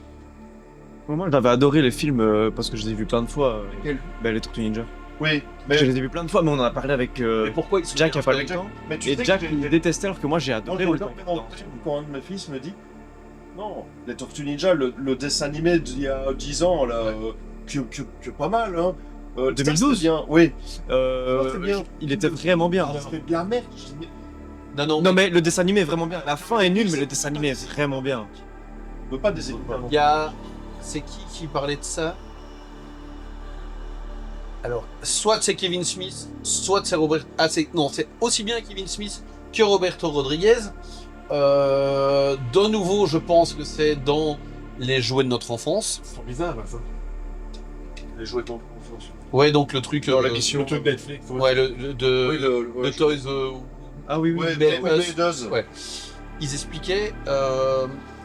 Moi j'avais adoré les films parce que je les ai vus plein de fois. Quel Les Tortues Ninja. Oui, mais, Je les ai vus plein de fois, mais on en a parlé avec Mais pourquoi ils sont Jack il y a pas avec longtemps. mais tu Et sais Jack que il détestait alors que moi j'ai Non, adoré. j'ai All énormément Time. de trucs quand un de mes fils me dit non, les Tortues Ninja, le dessin animé d'il y a 10 ans, là, que pas mal, hein. Ça, 2012. c'est bien, oui. Euh, c'est bien. Il était vraiment bien. C'était de la merde. Non mais le dessin animé est vraiment bien. La fin est nulle, mais le dessin animé est vraiment bien. On peut pas des évidemment. Il y a. C'est qui parlait de ça? Alors, soit c'est Kevin Smith, soit c'est Robert. Ah, non, c'est aussi bien Kevin Smith que Roberto Rodriguez. De nouveau, je pense que c'est dans les jouets de notre enfance. C'est bizarre, ça. Les jouets de mon enfance. Ouais, donc le truc. Dans l'émission. Le truc Netflix. Ouais, de Oui, de Toys. Ah oui, oui. Ouais, mais- mais Does. Ouais. Ils expliquaient,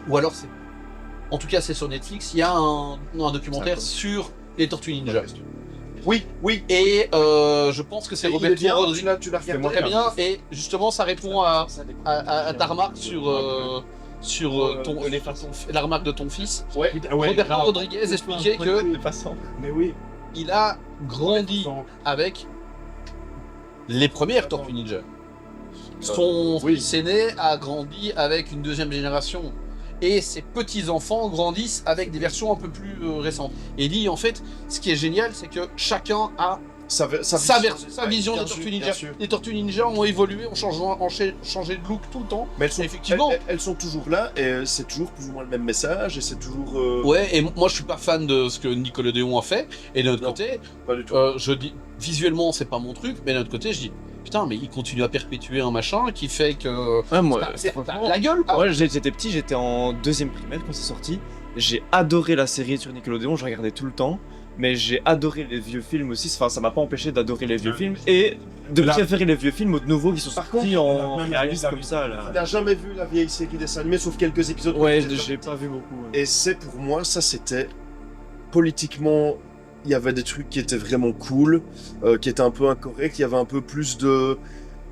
ou alors c'est. En tout cas, c'est sur Netflix. Il y a un documentaire sur les Tortues Ninja. Oui, oui. Et je pense que c'est Il est Roberto bien, Rodriguez. tu l'as regardé. Très bien. Et justement, ça répond à ta remarque sur la remarque de ton fils. Ouais. Roberto Rodriguez expliquait que Mais oui. il a grandi avec les premières Tortues Ninja. Son fils aîné a grandi avec une deuxième génération. Et ses petits-enfants grandissent avec des versions un peu plus récentes. Et il dit, en fait, ce qui est génial, c'est que chacun a sa vision des Tortues Ninja. Les Tortues Ninja ont évolué, ont changé de look tout le temps. Mais elles sont, Effectivement. elles sont toujours là et c'est toujours plus ou moins le même message et c'est toujours. Ouais, et moi je suis pas fan de ce que Nickelodeon a fait. Et de notre Non. côté, Pas du tout. je dis, visuellement, c'est pas mon truc, mais de notre côté, je dis, putain, mais il continue à perpétuer un machin qui fait que. Ouais, moi, T'as franchement, la gueule, quoi. ouais, j'étais petit, j'étais en 2ème primaire quand c'est sorti. J'ai adoré la série sur Nickelodeon, je regardais tout le temps. Mais j'ai adoré les vieux films aussi, enfin ça m'a pas empêché d'adorer les vieux films et de préférer les vieux films aux nouveaux qui sont Par sortis contre, en réaliste comme ça Il là. n'a jamais vu la vieille série dessin animé sauf quelques épisodes. Ouais, que j'ai pas vu beaucoup. Ouais. Et c'est pour moi, ça c'était politiquement, il y avait des trucs qui étaient vraiment cool, qui étaient un peu incorrects, il y avait un peu plus de.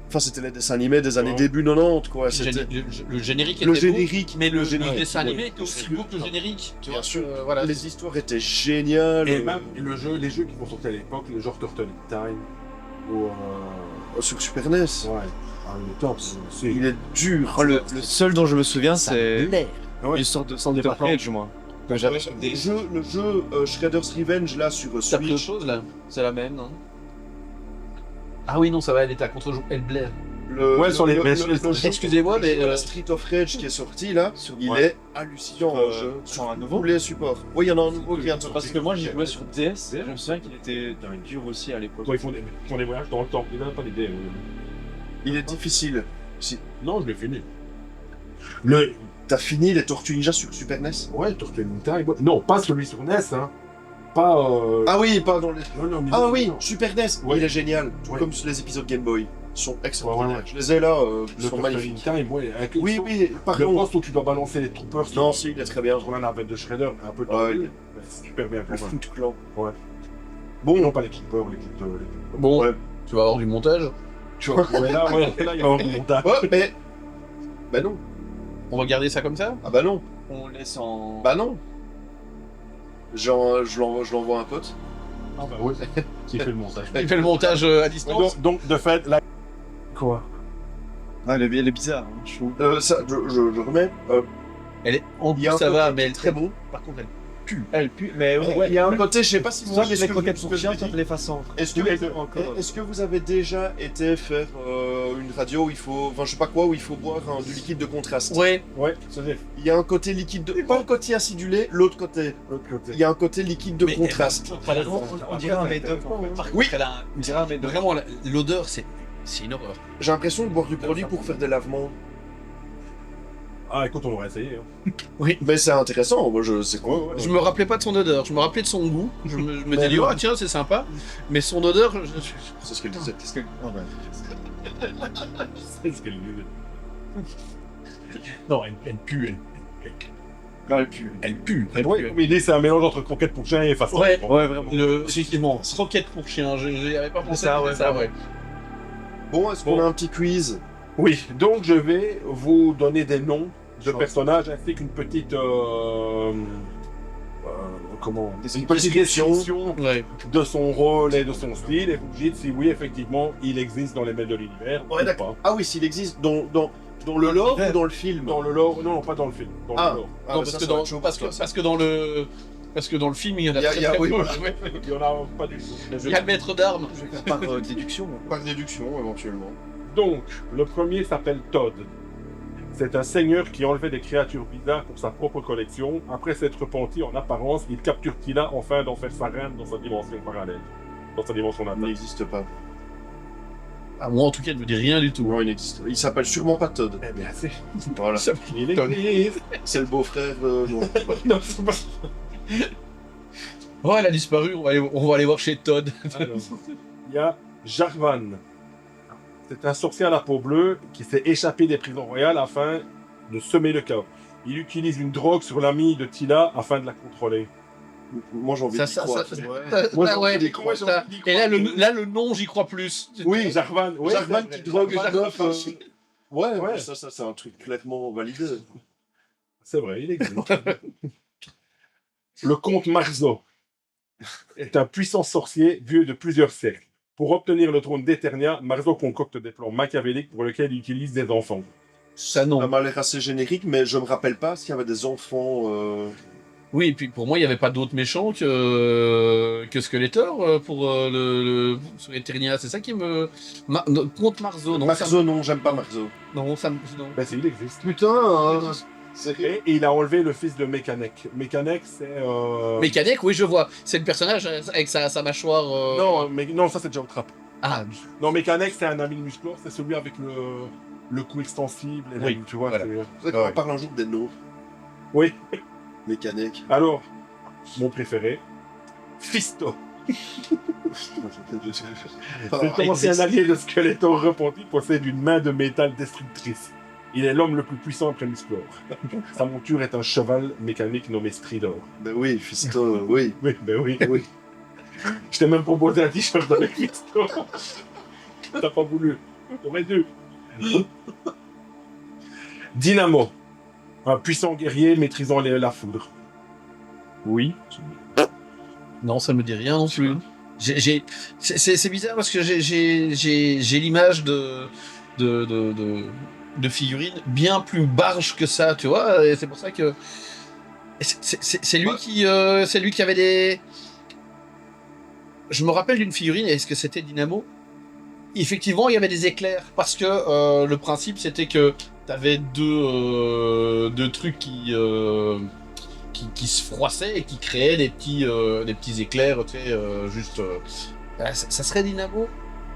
Enfin, c'était les dessins animés des années début 90, quoi. C'était Le générique le était beau, générique, mais le générique. dessin animé était aussi beau que le générique. Tu Bien vois, sûr. voilà. Les histoires étaient géniales. Et même les jeux qui vont sortir à l'époque, le genre Turtle Time, ou. Sur Super NES. Ouais. Ah, il est top. Il est dur. Oh, le seul dont je me souviens c'est Ah ouais. une sorte de Thunder Rage moi. Que j'avais sur des... Le jeu Shredder's Revenge là sur T'as pris autre Switch. chose là? C'est la même, non? Ah oui, non, ça va, elle était à contre-jour. Elle blaire. Ouais, sur les- le jeu- Excusez-moi, mais, le jeu, la Street of Rage qui est sorti là, il Ouais. est hallucinant. Sur un Tous nouveau. les supports. Oui, il y en a un nouveau qui vient de sortir. Parce que moi j'ai joué sur DS, je me souviens qu'il était dur aussi à l'époque. Ouais, ils font des voyages dans le temps. Il n'a pas d'idée. Il est difficile. Non, je l'ai fini. T'as fini les Tortues Ninja sur Super NES? Ouais, Turtle Time. Non, pas celui sur NES, hein. Pas. Ah oui, pas dans les. Non, mais- Ah oui, non. Super NES. Ouais. Il est génial. Tout Ouais. comme sur les épisodes Game Boy. Ils sont extraordinaires. Ouais. Je les ai là, ils Le sont Turtle magnifiques. Time, ouais. Avec le Oui, son- oui, par Le contre. poste où tu dois balancer les troopers Non, si, il est très bien. sur la navette de Shredder, un peu Ouais, tendu. C'est super bien Le quand même. Foot Clan. Bon, non, pas les troopers, les troopers. bon, Ouais. tu vas avoir du montage. Tu vois, ouais, là, il y a un montage. Ouais, mais. Bah non. On va garder ça comme ça? Ah bah non. On laisse en... Bah non. Genre, je l'envoie à un pote. Ah bah oui, qui fait le montage. Il fait le montage à distance. Donc, de fait, là. Quoi? Ah, elle est bizarre, hein, je trouve. Ça, je remets. Elle est en Il y a un ça va, côté mais elle très bon. Par contre, elle Elle pue, mais Il y a un côté, je sais pas si vous Soit voyez ce les que croquettes ce pour que je chien, veux soit dire. les façons. Est-ce que vous avez déjà été faire une radio où il faut, enfin je sais pas quoi, où il faut boire du liquide de contraste? Ouais. Ouais, ça fait. Il y a un côté liquide de, pas le côté acidulé, l'autre côté. L'autre côté. Il y a un côté liquide de Mais- contraste. On dirait un médoc. Par contre, Oui. elle a On dirait un médoc. vraiment l'odeur, c'est une horreur. J'ai l'impression de boire du produit pour faire des lavements. Ah, écoute, on aurait essayé. Hein. Mais c'est intéressant. Moi je sais quoi. Je me rappelais pas de son odeur, je me rappelais de son goût. Je me Mais m'étais dit, non. oh tiens, c'est sympa. Mais son odeur, C'est ce qu'elle disait. C'est ce qu'elle dit. Non, elle pue, Elle pue. elle pue. Ouais, mais l'idée, c'est un mélange entre croquette pour chien et façon. Ouais. Ouais, vraiment. Effectivement, croquette pour chien, j'y avais pas pensé. Ça, ouais, ça, vraiment. ouais. Bon, est-ce qu'on a un petit quiz? Oui, donc je vais vous donner des noms de Genre. personnages ainsi qu'une petite. Comment Des Une petite description Ouais. de son rôle et de son style, et vous me dites si oui, effectivement, il existe dans les mails de l'univers Ouais, ou d'accord. pas. Ah oui, s'il existe dans le lore ou dans le film? Dans le lore, non, pas dans le film. Dans Ah. le lore. Ah, Non, bah ça, parce, que ça va dans, être chaud, parce, que, comme ça. parce que Parce que dans le film, il y en a Il y a- très, il y a- très oui, peu. voilà. Il y en a pas du tout. Il y a le maître d'armes. Je vais faire par déduction. Par déduction, éventuellement. Donc, le premier s'appelle Todd. C'est un seigneur qui enlevait des créatures bizarres pour sa propre collection. Après s'être repenti en apparence, il capture Tila afin d'en faire sa reine dans sa dimension parallèle. Dans sa dimension Il natale. n'existe pas. Ah, moi, en tout cas, il ne me dit rien du tout. Non, il n'existe pas. Il s'appelle sûrement pas Todd. Eh bien, c'est... Voilà. Il existe. C'est le beau-frère non. Non, c'est pas... Oh, elle a disparu, on va aller voir chez Todd. Alors, il y a Jarvan. C'est un sorcier à la peau bleue qui s'est échappé des prisons royales afin de semer le chaos. Il utilise une drogue sur l'ami de Tila afin de la contrôler. Moi, j'ai envie Ça, d'y ça, croire. ça- Ouais. Moi, j'ai Ah ouais, envie d'y croire. ça- Et là, le nom, j'y crois plus. Oui, Jarvan. Oui, Jarvan c'est vrai. qui drogue Jarvan, Jarvan, Ouais, Ouais. ça, c'est un truc clairement validé. C'est vrai, il existe. Le comte Marzo est un puissant sorcier vieux de plusieurs siècles. Pour obtenir le trône d'Eternia, Marzo concocte des plans machiavéliques pour lesquels il utilise des enfants. Ça, Ça non. m'a l'air assez générique, mais je me rappelle pas s'il y avait des enfants. Oui, et puis pour moi, il n'y avait pas d'autres méchants que Skeletor pour sur Eternia. C'est ça qui me. Contre Marzo, non. Marzo, non, j'aime pas Marzo. Non, ça me. Non. Ben, il existe. Putain, sérieux. Et il a enlevé le fils de Mekanek. Mekanek, c'est... Mécanique, oui, je vois. C'est le personnage avec sa mâchoire. Non, mais, non, ça c'est déjà au trap. Ah, Non, Mekanek, c'est un ami de Musclor, c'est celui avec le cou extensible. Et Oui, tu vois, voilà. c'est... On parle un jour des noms. Oui. Mécanique. Alors, mon préféré, Fisto. C'est un ancien allié de Skeletor repenti, possède une main de métal destructrice. Il est l'homme le plus puissant après Musclor. Sa monture est un cheval mécanique nommé Stridor. Ben oui, Fisto, oui. Oui, ben oui. Oui. Je t'ai même proposé un t-shirt avec Fisto. T'as pas voulu. T'aurais dû. Dynamo. Un puissant guerrier maîtrisant la foudre. oui. Non, ça ne me dit rien non plus. C'est bizarre parce que j'ai l'image de figurines bien plus barge que ça, tu vois. Et c'est pour ça que c'est lui c'est lui qui avait des. Je me rappelle d'une figurine. Est-ce que c'était Dynamo? Effectivement, il y avait des éclairs parce que le principe c'était que t'avais deux trucs qui se froissaient et qui créaient des petits éclairs, tu sais, juste. Ça serait Dynamo?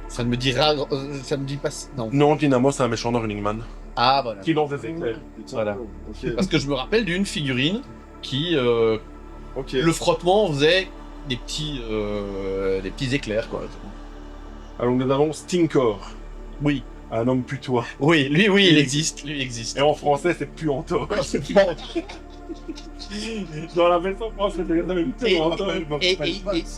Ça ne me dira, ça me dit pas. Non. Non, Dynamo, c'est un méchant dans Running Man. Ah voilà. Qui lance des éclairs. Putain, Voilà. ok. Parce que je me rappelle d'une figurine qui Ok. le frottement faisait des petits éclairs quoi. Alors nous avons Stinkor. Oui. Un homme putois. Oui, lui il existe, lui il existe. Et en français, c'est Puantor. Dans la version française, c'est même Puantor. Et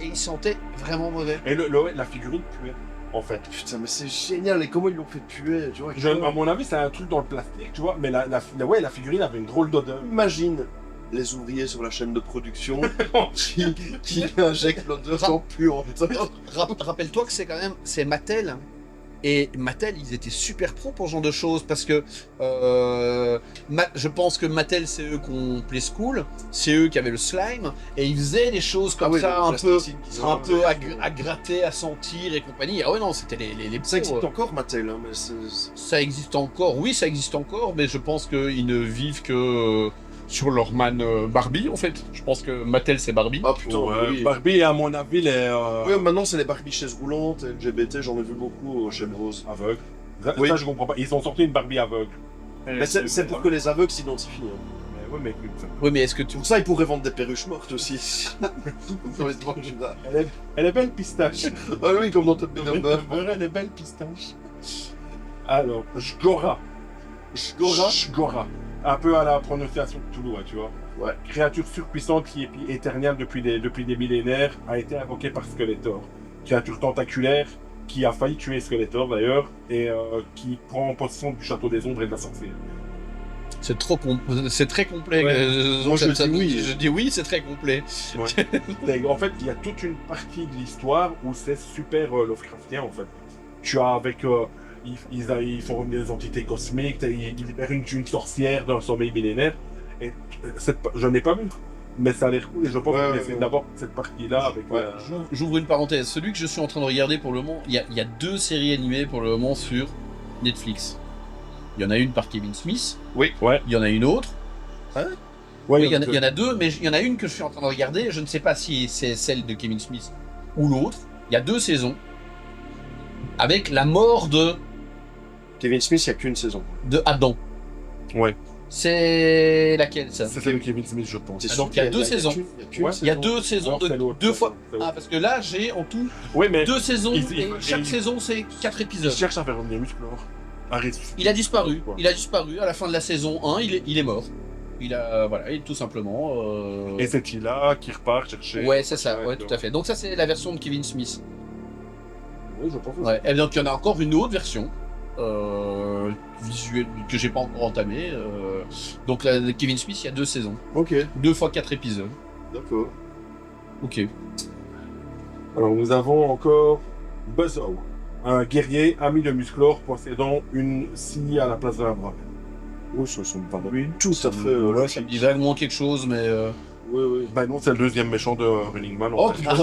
il sentait vraiment mauvais. Et la figurine puait, en fait. Putain, mais c'est génial. Et comment ils l'ont fait puer, tu vois. À mon avis, c'est un truc dans le plastique, tu vois, mais la figurine avait une drôle d'odeur. Imagine les ouvriers sur la chaîne de production qui injectent l'odeur en puanteur. Rappelle-toi que c'est Mattel. Et Mattel, ils étaient super pros pour ce genre de choses parce que je pense que Mattel, c'est eux qui ont Play School, c'est eux qui avaient le slime, et ils faisaient des choses comme ça, un peu à gratter, à sentir et compagnie. Ah ouais, non, c'était les Ça existe pros. encore, Mattel, hein, mais Ça existe encore, oui, ça existe encore, mais je pense qu'ils ne vivent que sur leur man Barbie, en fait. Je pense que Mattel, c'est Barbie. Ah putain, oui. Barbie, à mon avis, les Oui, maintenant c'est les Barbie chaises roulantes, LGBT, j'en ai vu beaucoup chez Bros. aveugles. Ça, Oui. ça, je comprends pas. Ils ont sorti une Barbie aveugle. Mais c'est pour que les aveugles s'identifient. Hein. Mais ouais, mais écoute, Oui, mais est-ce que tu... Pour ça, ils pourraient vendre des perruches mortes aussi. Dans les banques Judas. elle est belle pistache. Ah oui, comme dans Top Gun. Elle est belle pistache. Alors, Shgora. Shgora. Un peu à la prononciation de Toulouse, tu vois. Ouais. Créature surpuissante qui est éternelle depuis des millénaires, a été invoquée par Skeletor. Créature tentaculaire qui a failli tuer Skeletor d'ailleurs, et qui prend possession du château des ombres et de la sorcière. C'est très complet. Ouais. Moi, je dis oui. Je dis oui, c'est très complet. En fait, il y a toute une partie de l'histoire où c'est super Lovecraftien en fait. Tu as avec... ils font revenir des entités cosmiques, ils libèrent une sorcière d'un sommeil millénaire, et je n'ai pas vu. mais ça a l'air cool et je pense Ouais, que ouais, c'est ouais. d'abord cette partie-là avec. Ouais. J'ouvre une parenthèse. Celui que je suis en train de regarder pour le moment, il y a 2 séries animées pour le moment sur Netflix. Il y en a une par Kevin Smith. Oui. Ouais. Il y en a une autre. Ouais, Oui, il y en a 2, mais il y en a une que je suis en train de regarder. Je ne sais pas si c'est celle de Kevin Smith ou l'autre. Il y a 2 saisons avec la mort Kevin Smith, il n'y a qu'une saison. de Adam. Ouais. C'est laquelle ça? C'est celle de Kevin Smith, je pense. T'es Ah, sûr donc, il y a qu'il 2 saisons. qu'une Ouais. Il y a 2 saisons Non, c'est l'autre, 2 fois. c'est l'autre. Ah, parce que là, j'ai en tout Oui, mais 2 saisons il- et chaque il- saison c'est 4 il épisodes. cherche à faire revenir Musclor. À ressusciter. Il a disparu. Quoi. Il a disparu à la fin de la saison 1. Il est mort. Il a voilà, tout simplement. Et c'est Tila qui repart chercher. Ouais, c'est ça. Ouais, tout à fait. Donc ça c'est la version de Kevin Smith. Oui, je pense aussi. Ouais. Et donc il y en a encore une autre version visuelle que j'ai pas encore entamée. Donc la de Kevin Smith, il y a 2 saisons, Ok, 2 fois 4 épisodes. d'accord. Ok. Alors nous avons encore Buzzo, un guerrier ami de Musclor possédant une scie à la place de la bras. Oui, ça sont pas tout à fait. Ouais, ça me dit vaguement quelque chose, mais. Oui, oui. Ben non, c'est le deuxième méchant de Running Man. Oh en fait. putain,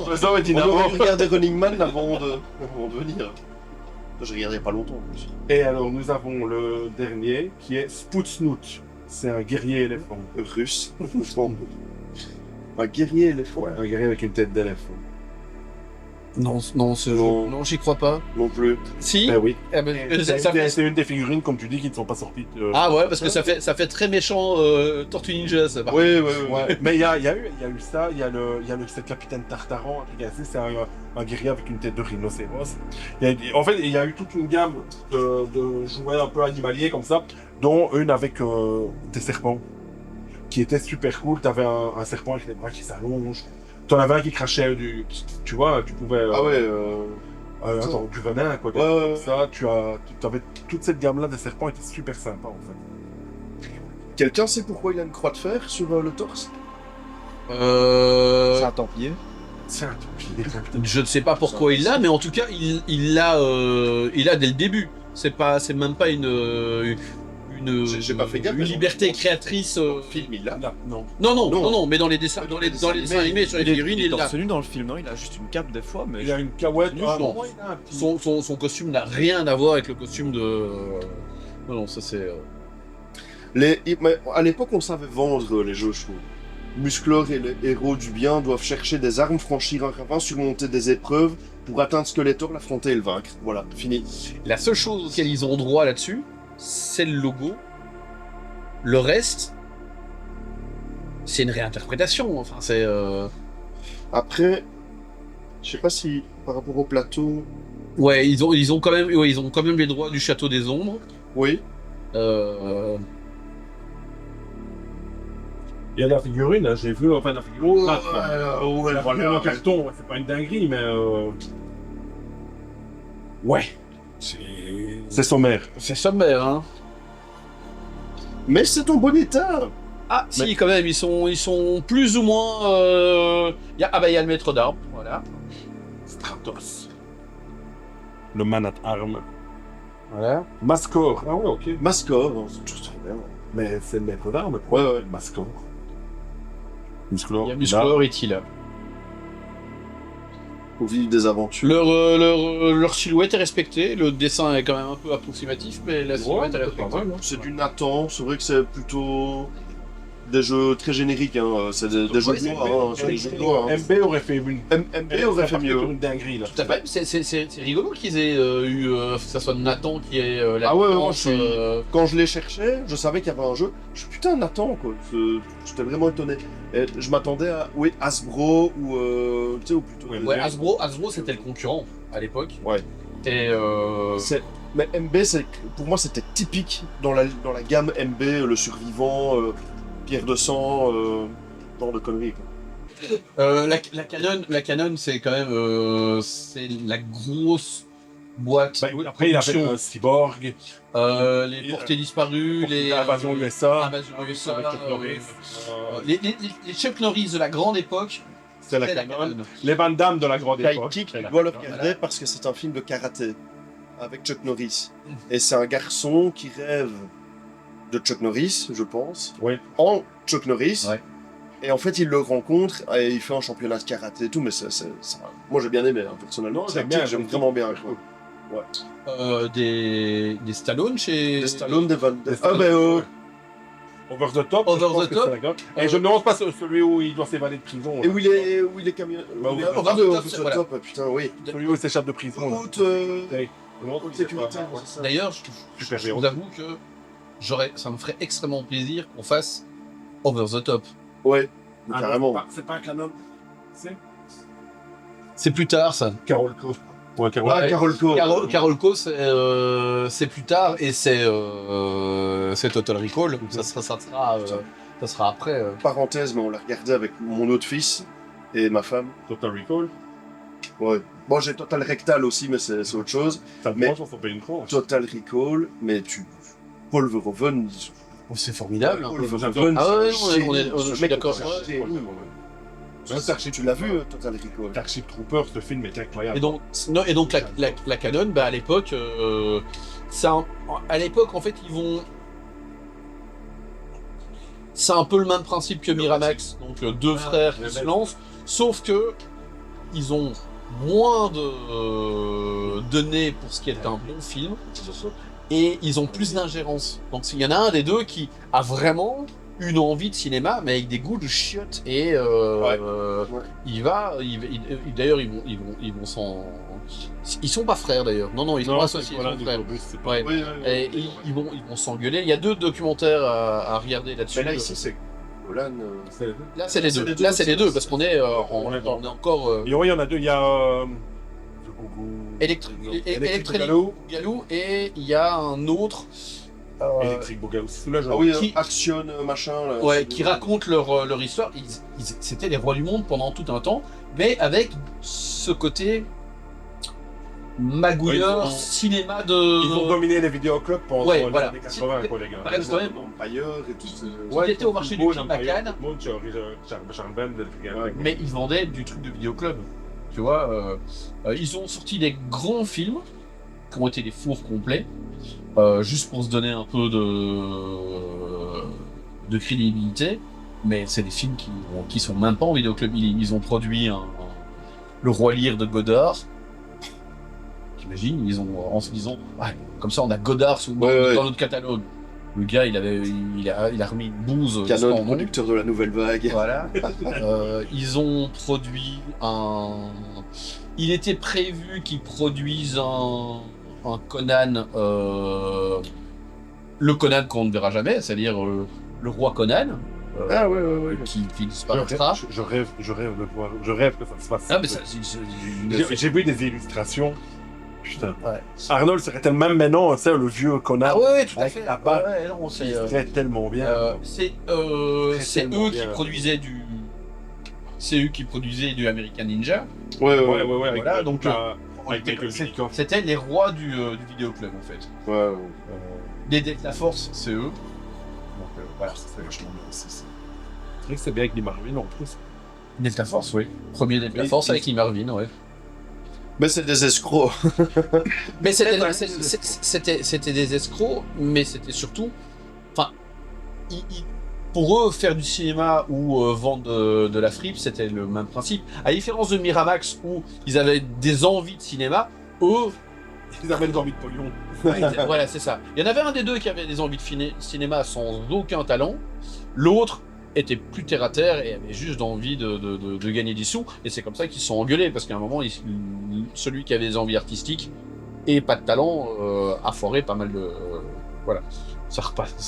Buzzo est on dynamo. aurait dû regarder Running Man avant de venir. Je regardais pas longtemps en plus. Et alors nous avons le dernier qui est Sputsnoot. C'est un guerrier éléphant. Russe. Un guerrier éléphant. Ouais, un guerrier avec une tête d'éléphant. Non, Non. non, j'y crois pas. Non plus. Si. Ben oui. Eh ben, C'est ça fait- c'est une des figurines, comme tu dis, qui ne sont pas sorties. Ah ouais, parce que ça fait très méchant Tortue Ninja, ça. par Oui, oui, oui. Ouais, mais il y a eu ça, il y a c'est le capitaine Tartaran, un truc ainsi, c'est un guerrier avec une tête de rhinocéros. En fait, il y a eu toute une gamme de jouets un peu animaliers comme ça, dont une avec des serpents, qui était super cool. T'avais un serpent avec les bras qui s'allongent, t'en avais un qui crachait tu vois, tu pouvais... Ah ouais, genre du venin, quoi. Ouais, ouais, ouais. Ça, tu avais toute cette gamme-là des serpents, était super sympa, en fait. quelqu'un sait pourquoi il a une croix de fer sur le torse? C'est un templier. C'est un templier. Je ne sais pas pourquoi il l'a, mais en tout cas, il l'a dès le début. C'est même pas une J'ai pas fait gaffe, une mais liberté créatrice. Le film, il l'a. Non. Non, mais dans les dessins, dans les dessins animés sur les figurines, il l'a. torse nu dans le film, non? Il a juste une cape des fois, mais. Il a une cahouette. Non, non. il a un petit- Son costume n'a rien à voir avec le costume de. Non, ça c'est. Mais à l'époque, on savait vendre les jeux, je trouve. Musclor et les héros du bien doivent chercher des armes, franchir un ravin, surmonter des épreuves pour atteindre Skeletor, l'affronter et le vaincre. Voilà, fini. La seule chose auquel ils ont droit là-dessus, c'est le logo. Le reste, c'est une réinterprétation. Enfin, c'est. Après, je sais pas si par rapport au plateau. Ouais, ils ont quand même les droits du Château des Ombres. Oui. Il y a de la figurine, hein, j'ai vu, enfin, la figurine. ouais, En carton, c'est pas une dinguerie, mais. Ouais. C'est sommaire. C'est sommaire, hein. Mais c'est en bon état. Ah, si, quand même, ils sont plus ou moins. Il y a le maître d'armes, voilà. Stratos. Le man at armes. Voilà. Mascor. Ah ouais, ok. Mascor, non, c'est toujours très bien. Mais c'est le maître d'armes. Ouais, ouais. Mascor. Musclor. Il y a Musclor et Tila. Pour vivre des aventures. Leur silhouette est respectée, le dessin est quand même un peu approximatif, mais la silhouette est c'est respectée. pas mal, hein. C'est du Nathan, c'est vrai que c'est plutôt des jeux très génériques, hein. C'est des jeux de loi, hein. C'est des jeux de loi, hein. MB aurait fait une. MB aurait fait mieux. Une dinguerie, là. Tout à fait. C'est rigolo qu'ils aient eu, que ça soit Nathan qui ait la Ah ouais, ouais, planche, Quand je les cherchais, je savais qu'il y avait un jeu. Je suis putain Nathan, quoi. J'étais vraiment étonné. Et je m'attendais à Hasbro ou tu sais, ou plutôt. Ouais, Hasbro c'était le concurrent à l'époque. Ouais. Et Mais MB, pour moi, c'était typique dans la gamme MB, le survivant, pierre de sang, genre de conneries. Quoi. la Canon, c'est quand même c'est la grosse boîte. Bah, oui, après, il a fait un cyborg. Les portées disparues, les Invasion USA. Invasion USA, avec Chuck Norris. les Chuck Norris de la grande époque, C'est la c'était Canon. Les Van Damme de la grande époque. Kick, C'est tu la dois le Canon. regarder parce que c'est un film de karaté avec Chuck Norris. Et c'est un garçon qui rêve de Chuck Norris, je pense, Ouais. en Chuck Norris. Ouais. Et en fait, il le rencontre et il fait un championnat de karaté et tout, mais moi j'ai bien aimé, hein, personnellement. Non, j'aime bien, j'aime vraiment bien. Quoi. Des Stallone chez... Des Stallone, des Van Damme. Stallone, ouais. Over the top. Over je pense the que top. c'est la grave. Et je me demande pas celui où il doit s'évader de prison. Et là. où il est camion. Bah, oui. Over the voilà. top, putain, oui. Celui où il s'échappe de prison. là. Haute, Ouais. haute sécurité, Ouais. c'est ça. D'ailleurs, Super je héros. vous avoue que ça me ferait extrêmement plaisir qu'on fasse Over the Top. Ouais, Ah, carrément. non, c'est pas un canon. C'est C'est plus tard, ça. Carol Cove. Ouais, Carol. Ah, Ouais. Carol Cove. Carol Co, c'est plus tard et c'est Total Recall. Donc ça sera après. Parenthèse, mais on l'a regardé avec mon autre fils et ma femme. Total Recall. Ouais. Bon, j'ai Total Rectal aussi, mais c'est autre chose. Ça te Mais- mange, on s'en paye une tranche. Total Recall, mais Paul Verhoeven. Oh, c'est formidable. hein. Paul Verhoeven, Ah ouais, c'est un on est- génie. je Ce suis mec d'accord. est un Ouais, génie. ouais, ouais. Tu l'as vu, Total Recall? Starship Troopers, ce film est incroyable. Et donc la Canon, bah, à l'époque, à l'époque en fait ils vont. C'est un peu le même principe que Miramax, donc deux frères qui se lancent, sauf que ils ont moins de nez pour ce qui est un bon film, et ils ont plus d'ingérence. Donc il y en a un des deux qui a vraiment une envie de cinéma, mais avec des goûts de chiottes, et d'ailleurs ils vont s'en... Ils sont pas frères d'ailleurs, non, ils sont associés, ils sont frères. Ouais. Oui, Et ils vont s'engueuler. Il y a deux documentaires à regarder là-dessus. Mais là, ici, c'est Golan. Là, c'est les c'est deux. les deux, Là, c'est les deux, c'est- parce qu'on est, on est encore Et ouais, il y en a deux. Il y a. Electric Boogaloo. Galou, et il y a un autre Electric Boogaloo. Celui-là, Ah oui, Qui- Action, machin. Là, ouais, c'est- qui racontent leur histoire. C'était les rois du monde pendant tout un temps, mais avec ce côté magouilleur, Ouais, ils ont- cinéma de... Ils ont dominé les vidéoclubs pendant Ouais, les voilà. années 80, quoi, les gars. Ça reste quand même- Empire et tout. Ils étaient au marché du film à Cannes, Charles Band, mais ils vendaient du truc de vidéoclub. Tu vois, ils ont sorti des grands films qui ont été des fours complets, juste pour se donner un peu de crédibilité, mais c'est des films qui sont même pas en vidéoclub. Ils ont produit Le Roi Lear de Godard. J'imagine, en se disant, ouais, comme ça on a Godard dans notre catalogue. Le gars, il a remis une bouse. Canon, sans nom. producteur de la nouvelle vague. Voilà. Ils ont produit il était prévu qu'ils produisent un Conan, le Conan qu'on ne verra jamais, c'est-à-dire le roi Conan, Ah ouais. qui disparaîtra. Je rêve de voir. Je rêve que ça se fasse. Ah, mais ça, J'ai vu des illustrations. Putain. Ouais. Arnold serait tellement maintenant, tu sais, le vieux connard. Ah ouais, tout à avec fait. la barbe. Ouais, non, c'est, Il serait tellement bien. c'est tellement eux bien. qui produisaient du American Ninja. Ouais. Voilà, avec, donc, avec Michael Dudikoff. C'était les rois du vidéoclub en fait. Ouais. Les Delta Force, c'est eux. Donc voilà. C'est vachement bien. C'est vrai que c'est bien avec les Marvin en plus. Delta Force, oui. Premier Delta Mais- Force avec Lee Marvin, ouais. Mais c'est des escrocs. Mais c'était des escrocs, mais c'était surtout... Enfin, pour eux, faire du cinéma ou vendre de la fripe, c'était le même principe. À la différence de Miramax, où ils avaient des envies de cinéma, eux... Ils avaient des envies de pognon. Voilà, c'est ça. Il y en avait un des deux qui avait des envies de cinéma sans aucun talent. L'autre était plus terre à terre et avait juste envie de gagner des sous. Et c'est comme ça qu'ils se sont engueulés, parce qu'à un moment, celui qui avait des envies artistiques et pas de talent a foiré pas mal de... voilà. Ça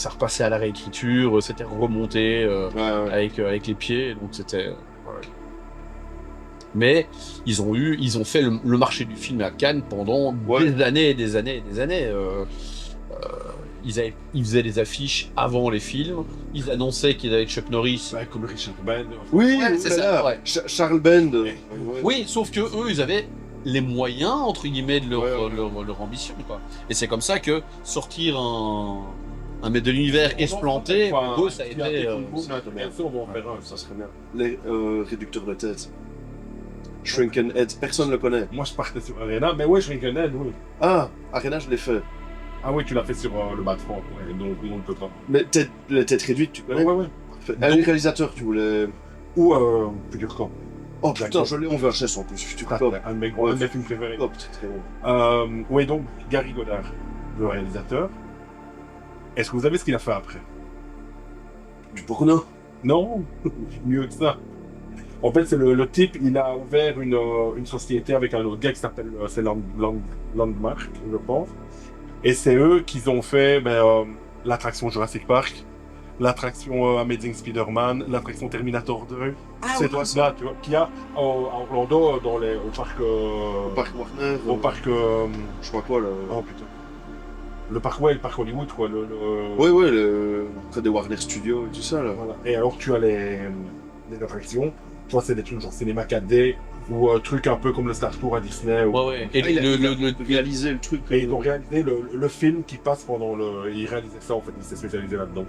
repassait à la réécriture, c'était remonté Ouais. avec les pieds, donc c'était... voilà. Mais ils ont fait le marché du film à Cannes pendant des années et des années et des années. Ils faisaient des affiches avant les films, ils annonçaient qu'ils avaient Chuck Norris. Ouais, comme Richard Band. Oui, Ouais, c'est voilà. ça, ouais. Charles Band. Oui, sauf que eux, ils avaient les moyens, entre guillemets, de Ouais. leur ambition, quoi. Et c'est comme ça que sortir un maître de l'univers esplanté, pour eux, ça a été... Merci, on va en faire un. Ça serait bien. Les réducteurs de tête. Shrunken Head, personne ne le connaît. Moi, je partais sur Arena, mais ouais, je reconnais, oui. Ah, Arena, je l'ai fait. Ah oui, tu l'as fait sur le bas de front, ouais, donc on ne peut pas. Mais les têtes réduites, tu connais Ouais. Les réalisateurs, tu voulais. Ou Future Cop. Oh putain, je l'ai en VHS en plus, Future Cop. Un de mes films préférés. Cop, c'est très bon. Oui, donc Gary Goddard, le réalisateur. Est-ce que vous savez ce qu'il a fait après? Du porno. Non, mieux que ça. En fait, c'est le type, il a ouvert une société avec un autre gars qui s'appelle c'est Landmark, je pense. Et c'est eux qui ont fait l'attraction Jurassic Park, l'attraction Amazing Spider-Man, l'attraction Terminator 2. C'est toi là, tu vois, qu'il y a à Orlando au parc. Au parc Warner. Au parc. Je crois quoi, Oh putain. Le parc Hollywood, quoi. Oui, près des Warner Studios et tout ça, là. Voilà. Et alors, tu as les attractions. Toi, c'est des trucs genre Cinéma 4D ou trucs un peu comme le Star Tour à Disney. Ouais. Et il a réalisé le truc. Et ils ont réalisé le film qui passe pendant le. Il réalisait ça en fait, il s'est spécialisé là-dedans.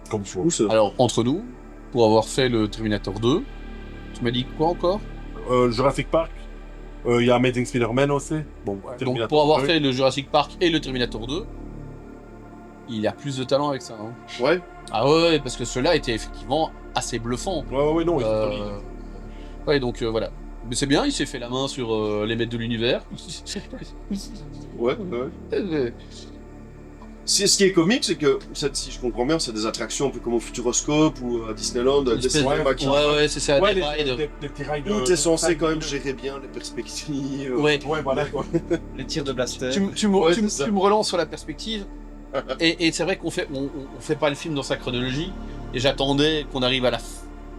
Comme ça. Où ça? Alors, entre nous, pour avoir fait le Terminator 2, tu m'as dit quoi encore? Jurassic Park. Il y a Amazing Spider-Man aussi. Bon, Donc, pour avoir fait le Jurassic Park et le Terminator 2, il a plus de talent avec ça. Hein. Ouais. Ah ouais, parce que ceux-là étaient effectivement assez bluffants. Ouais, non, ils sont solides. Ouais, donc voilà. Mais c'est bien, il s'est fait la main sur les maîtres de l'univers. Ouais. Ce qui est comique, c'est que, si je comprends bien, c'est des attractions un peu comme au Futuroscope ou à Disneyland, des cinémas qui... Ouais, c'est ça, Ouais, des rides. des petits rides. Où t'es censé quand même gérer bien les perspectives. Ouais. Ouais, voilà quoi. Les tirs de blaster. Tu me relances sur la perspective. Et c'est vrai qu'on fait pas le film dans sa chronologie. Et j'attendais qu'on arrive à la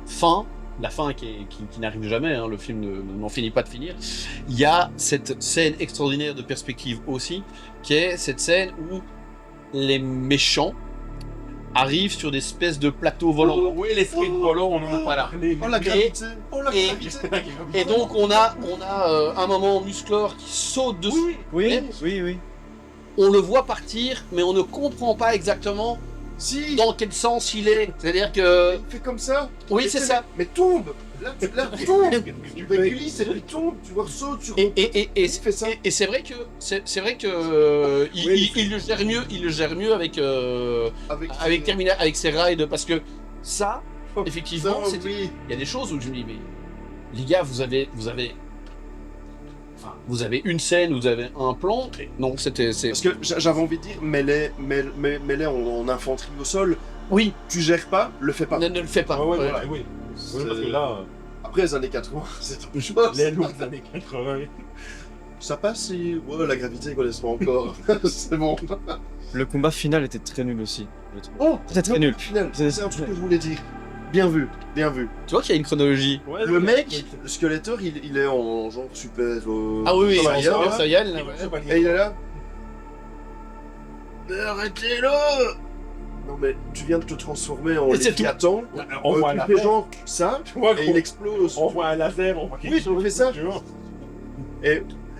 fin. La fin qui n'arrive jamais, hein, le film n'en finit pas de finir. Il y a cette scène extraordinaire de perspective aussi, qui est cette scène où les méchants arrivent sur des espèces de plateaux volants. Oui, les skates volants, on en a parlé. Oh la gravité. Et donc on a un moment Musclor qui saute dessus. Oui. On le voit partir, mais on ne comprend pas exactement Si. dans quel sens il est. C'est-à-dire que... Il fait comme ça. Oui, c'est ça. Mais tombe. Là, tombe. Tu glisses et puis tombe. Tu sautes. Et fait ça. Et c'est vrai que il le gère mieux avec ses rides, parce que ça, effectivement, oui. il y a des choses où je me dis, mais les gars, vous avez une scène, vous avez un plan. Non, c'est Parce que j'avais envie de dire, mets-les en infanterie au sol. oui, Tu gères pas, le fais pas. ne le fais pas. Ouais, Ouais. voilà, oui. Oui, parce que là, Après les années 80, c'est autre chose. les lourdes années 80. Ça passe si... Ouais, la gravité, ils connaissent pas encore. C'est bon. Le combat final était très nul aussi. je trouve. Oh, Très nul. Final, c'est un truc que je voulais dire. Bien vu. Tu vois qu'il y a une chronologie. Ouais, Le mec, le Skeletor, il est en genre super... Ah oui, Super Saiyan, Super là. Saiyan, là, ouais. Et il est là. Mais arrêtez-le! Non mais tu viens de te transformer en Et c'est Léviathan. On voit Tu la fais genre ça Tu vois, et il explose. on voit un laser, on voit quelque Oui, chose. on fait ça. Tu vois.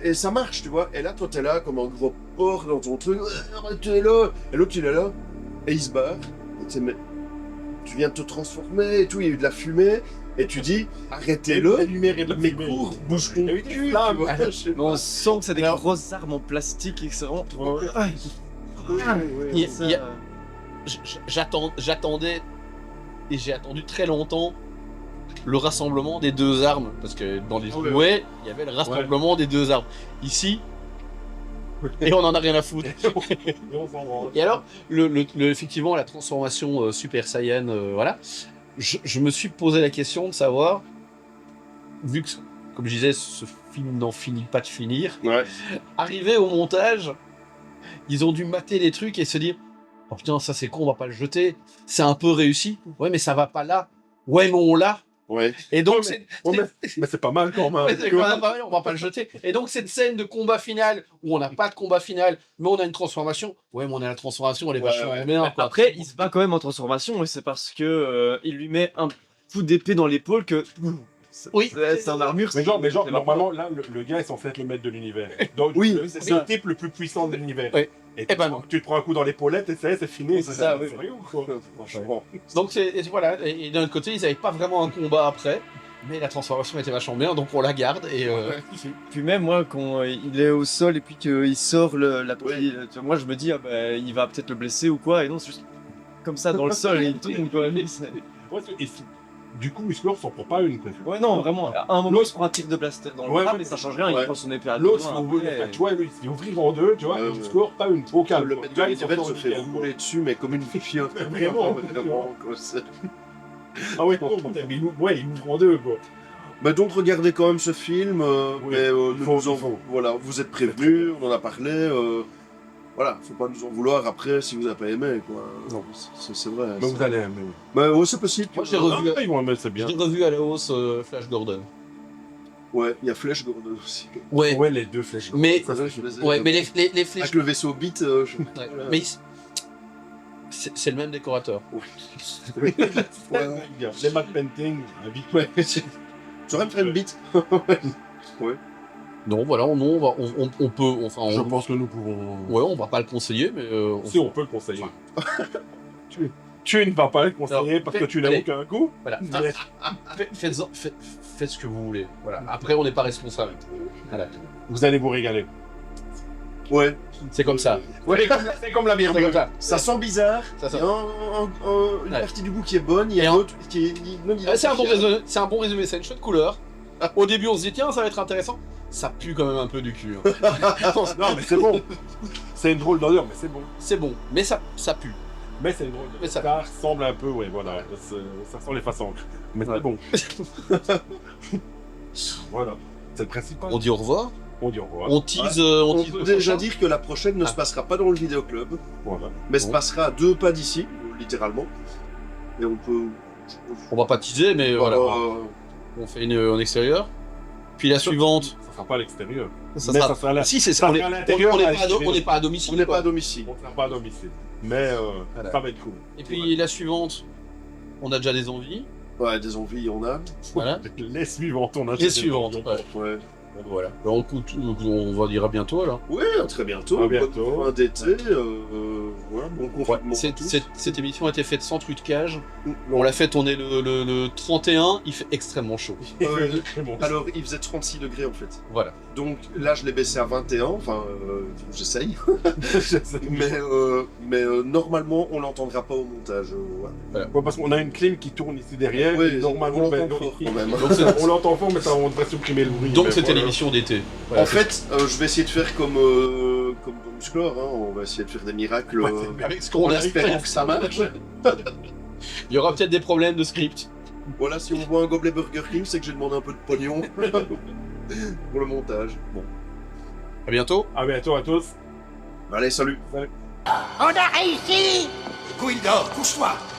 Et ça marche, tu vois. Et là, toi, t'es là comme un gros porc dans ton truc. Arrêtez-le! Et l'autre, il est là. Et il se barre. Et tu sais, mais tu viens de te transformer et tout. Il y a eu de la fumée. Et tu dis, La arrêtez-le. lumière et de la Mais fumée. cours, bouge ton Il y a eu des cul. flammes. Tu vois, je sais Mais on pas. sent que c'est des Alors- grosses armes en plastique et que c'est vraiment... Ouais. Il y a- Ça, il y a- J'attendais, et j'ai attendu très longtemps, le rassemblement des deux armes, parce que dans les Ouais. jouets, il y avait le rassemblement des deux armes. Ici, et on en a rien à foutre. Et on s'en rend. Et alors, effectivement, la transformation Super Saiyan, voilà, je me suis posé la question de savoir, vu que, comme je disais, ce film n'en finit pas de finir, Ouais. arrivé au montage, ils ont dû mater les trucs et se dire, oh putain, ça c'est con, on va pas le jeter, c'est un peu réussi, ouais, mais ça va pas là, ouais, mais on l'a. Ouais. Et donc, Ouais, mais c'est pas mal quand même. ouais, c'est quand même pas mal, on va pas le jeter. Et donc, cette scène de combat final, où on n'a pas de combat final, mais on a une transformation, ouais, mais on a la transformation, elle est Ouais, vachement ouais. bien, quoi. Après, il se bat quand même en transformation, et c'est parce que il lui met un coup d'épée dans l'épaule que... Oui. C'est un armure. Mais genre, c'est normalement, là, le gars est censé être le maître de l'univers. Donc, Oui, c'est ça. le type le plus puissant de l'univers. Oui. Et Eh ben non. tu te prends un coup dans l'épaulette et c'est fini. C'est ça, oui. Sérieux ou quoi? Franchement. Donc, voilà, et d'un autre côté, ils n'avaient pas vraiment un combat après, mais la transformation était vachement bien, donc on la garde, et Puis même moi, quand il est au sol et puis qu'il sort la petite... tu vois, moi je me dis, ah bah, il va peut-être le blesser ou quoi, et non, c'est juste comme ça dans le sol et il tombe quoi. Ouais, du coup, Musclor s'en prend pas une. Ouais, non, vraiment. À un moment, il se prend un tir de blaster dans le Ouais, bras, ouais. mais ça change rien, Ouais. il prend son épée à deux L'autre, mains, après. tu vois, lui, il ouvrir en deux, tu vois, Ouais, et ouais. Musclor, pas une. Au calme. Le mec de Là, il s'en l'Univel sort se fait nickel. rouler dessus, mais comme une fiole. Vraiment, Vraiment, quoi. c'est- Ah ouais, non, il ouvre en deux, quoi. Bah donc regardez quand même ce film, Oui, mais il faut, il faut. voilà, vous êtes prévenus, on en a parlé, voilà, faut pas nous en vouloir après si vous n'avez pas aimé, quoi. Non. C'est vrai. Mais vous allez aimer. Bah ouais, c'est possible. Moi, j'ai revu, Ah, ils vont aimer, c'est bien. j'ai revu à la hausse Flash Gordon. Ouais, il y a Flash Gordon aussi. Ouais, Ouais, les deux flèches. mais, Ça, je les ai- ouais, mais les flèches. Avec le vaisseau Beat, Ouais, mais c'est le même décorateur. Ouais. Les matte painting, un vite. Ouais. J'aurais me faire une Beat. Non, voilà, on peut. Enfin, Je on, pense que nous pouvons. ouais, on va pas le conseiller, mais. Si, on peut le conseiller. Tu ne vas pas le conseiller Alors, parce que tu n'as allez. aucun coup. Voilà. Mais Faites ce que vous voulez. Voilà. Après, on n'est pas responsable. Voilà. vous allez vous régaler. Ouais. C'est comme ça. C'est comme la bière C'est comme ça. Ça sent bizarre. Ça sent- Il y a une Ouais. partie du goût qui est bonne, il y Et a un- une autre qui est non C'est un bon résumé. C'est un bon résumé. C'est une chouette couleur. Au début, on se dit tiens, ça va être intéressant. Ça pue quand même un peu du cul. Hein. Non, mais c'est bon. C'est une drôle d'odeur, mais c'est bon. C'est bon, mais ça pue. Mais c'est une drôle Mais ça- d'odeur. Ça ressemble un peu, ouais, voilà. Ça sent les façons. Mais Ouais. c'est bon. Voilà. C'est le principal. On dit au revoir. On dit au revoir. On tease. On tease peut le déjà prochain. dire que la prochaine ne Ah. se passera pas dans le vidéoclub, Voilà. mais se Bon. passera à 2 pas d'ici, littéralement. Et on peut. On va pas teaser, mais voilà. On fait une en extérieur. Puis la suivante. Ça sera pas à l'extérieur. Ça Mais sera- ça sera là. Si, c'est ça on est- sera à l'intérieur, on n'est à pas, l'extérieur. on n'est pas à domicile. On n'est quoi. pas à domicile. On ne sera pas à domicile. Mais Voilà. ça va être cool. Et puis la suivante, on a déjà des envies. Ouais, des envies, on a. Voilà. Les suivantes, on a Les suivantes. Ouais. Ouais. Voilà. Alors, écoute, on va dire à bientôt alors. Ouais, à très bientôt. À bientôt. Bonne fin d'été. Voilà, bon confinement. à tous. Cette émission a été faite sans trucage. On l'a faite, on est le 31, il fait extrêmement chaud. C'est bon. Alors, il faisait 36 degrés en fait. Voilà. Donc là, je l'ai baissé à 21. Enfin, j'essaye. Mais normalement, on l'entendra pas au montage. Voilà. Ouais, parce qu'on a une clim qui tourne ici derrière. Ouais, et normalement, on ben, l'entend fort quand même. Donc, c'est- on l'entend fort, mais ça, on devrait supprimer le bruit. donc mais c'était voilà. l'émission d'été. Voilà, En fait, je vais essayer de faire comme dans Musclor, hein. On va essayer de faire des miracles. Ouais, avec ce qu'on En a espérant que ça marche. Il y aura peut-être des problèmes de script. Voilà, si on voit un gobelet Burger King, c'est que j'ai demandé un peu de pognon pour le montage. Bon. À bientôt. À bientôt à tous. Allez, salut. On a réussi! Gwyndor, couche-toi.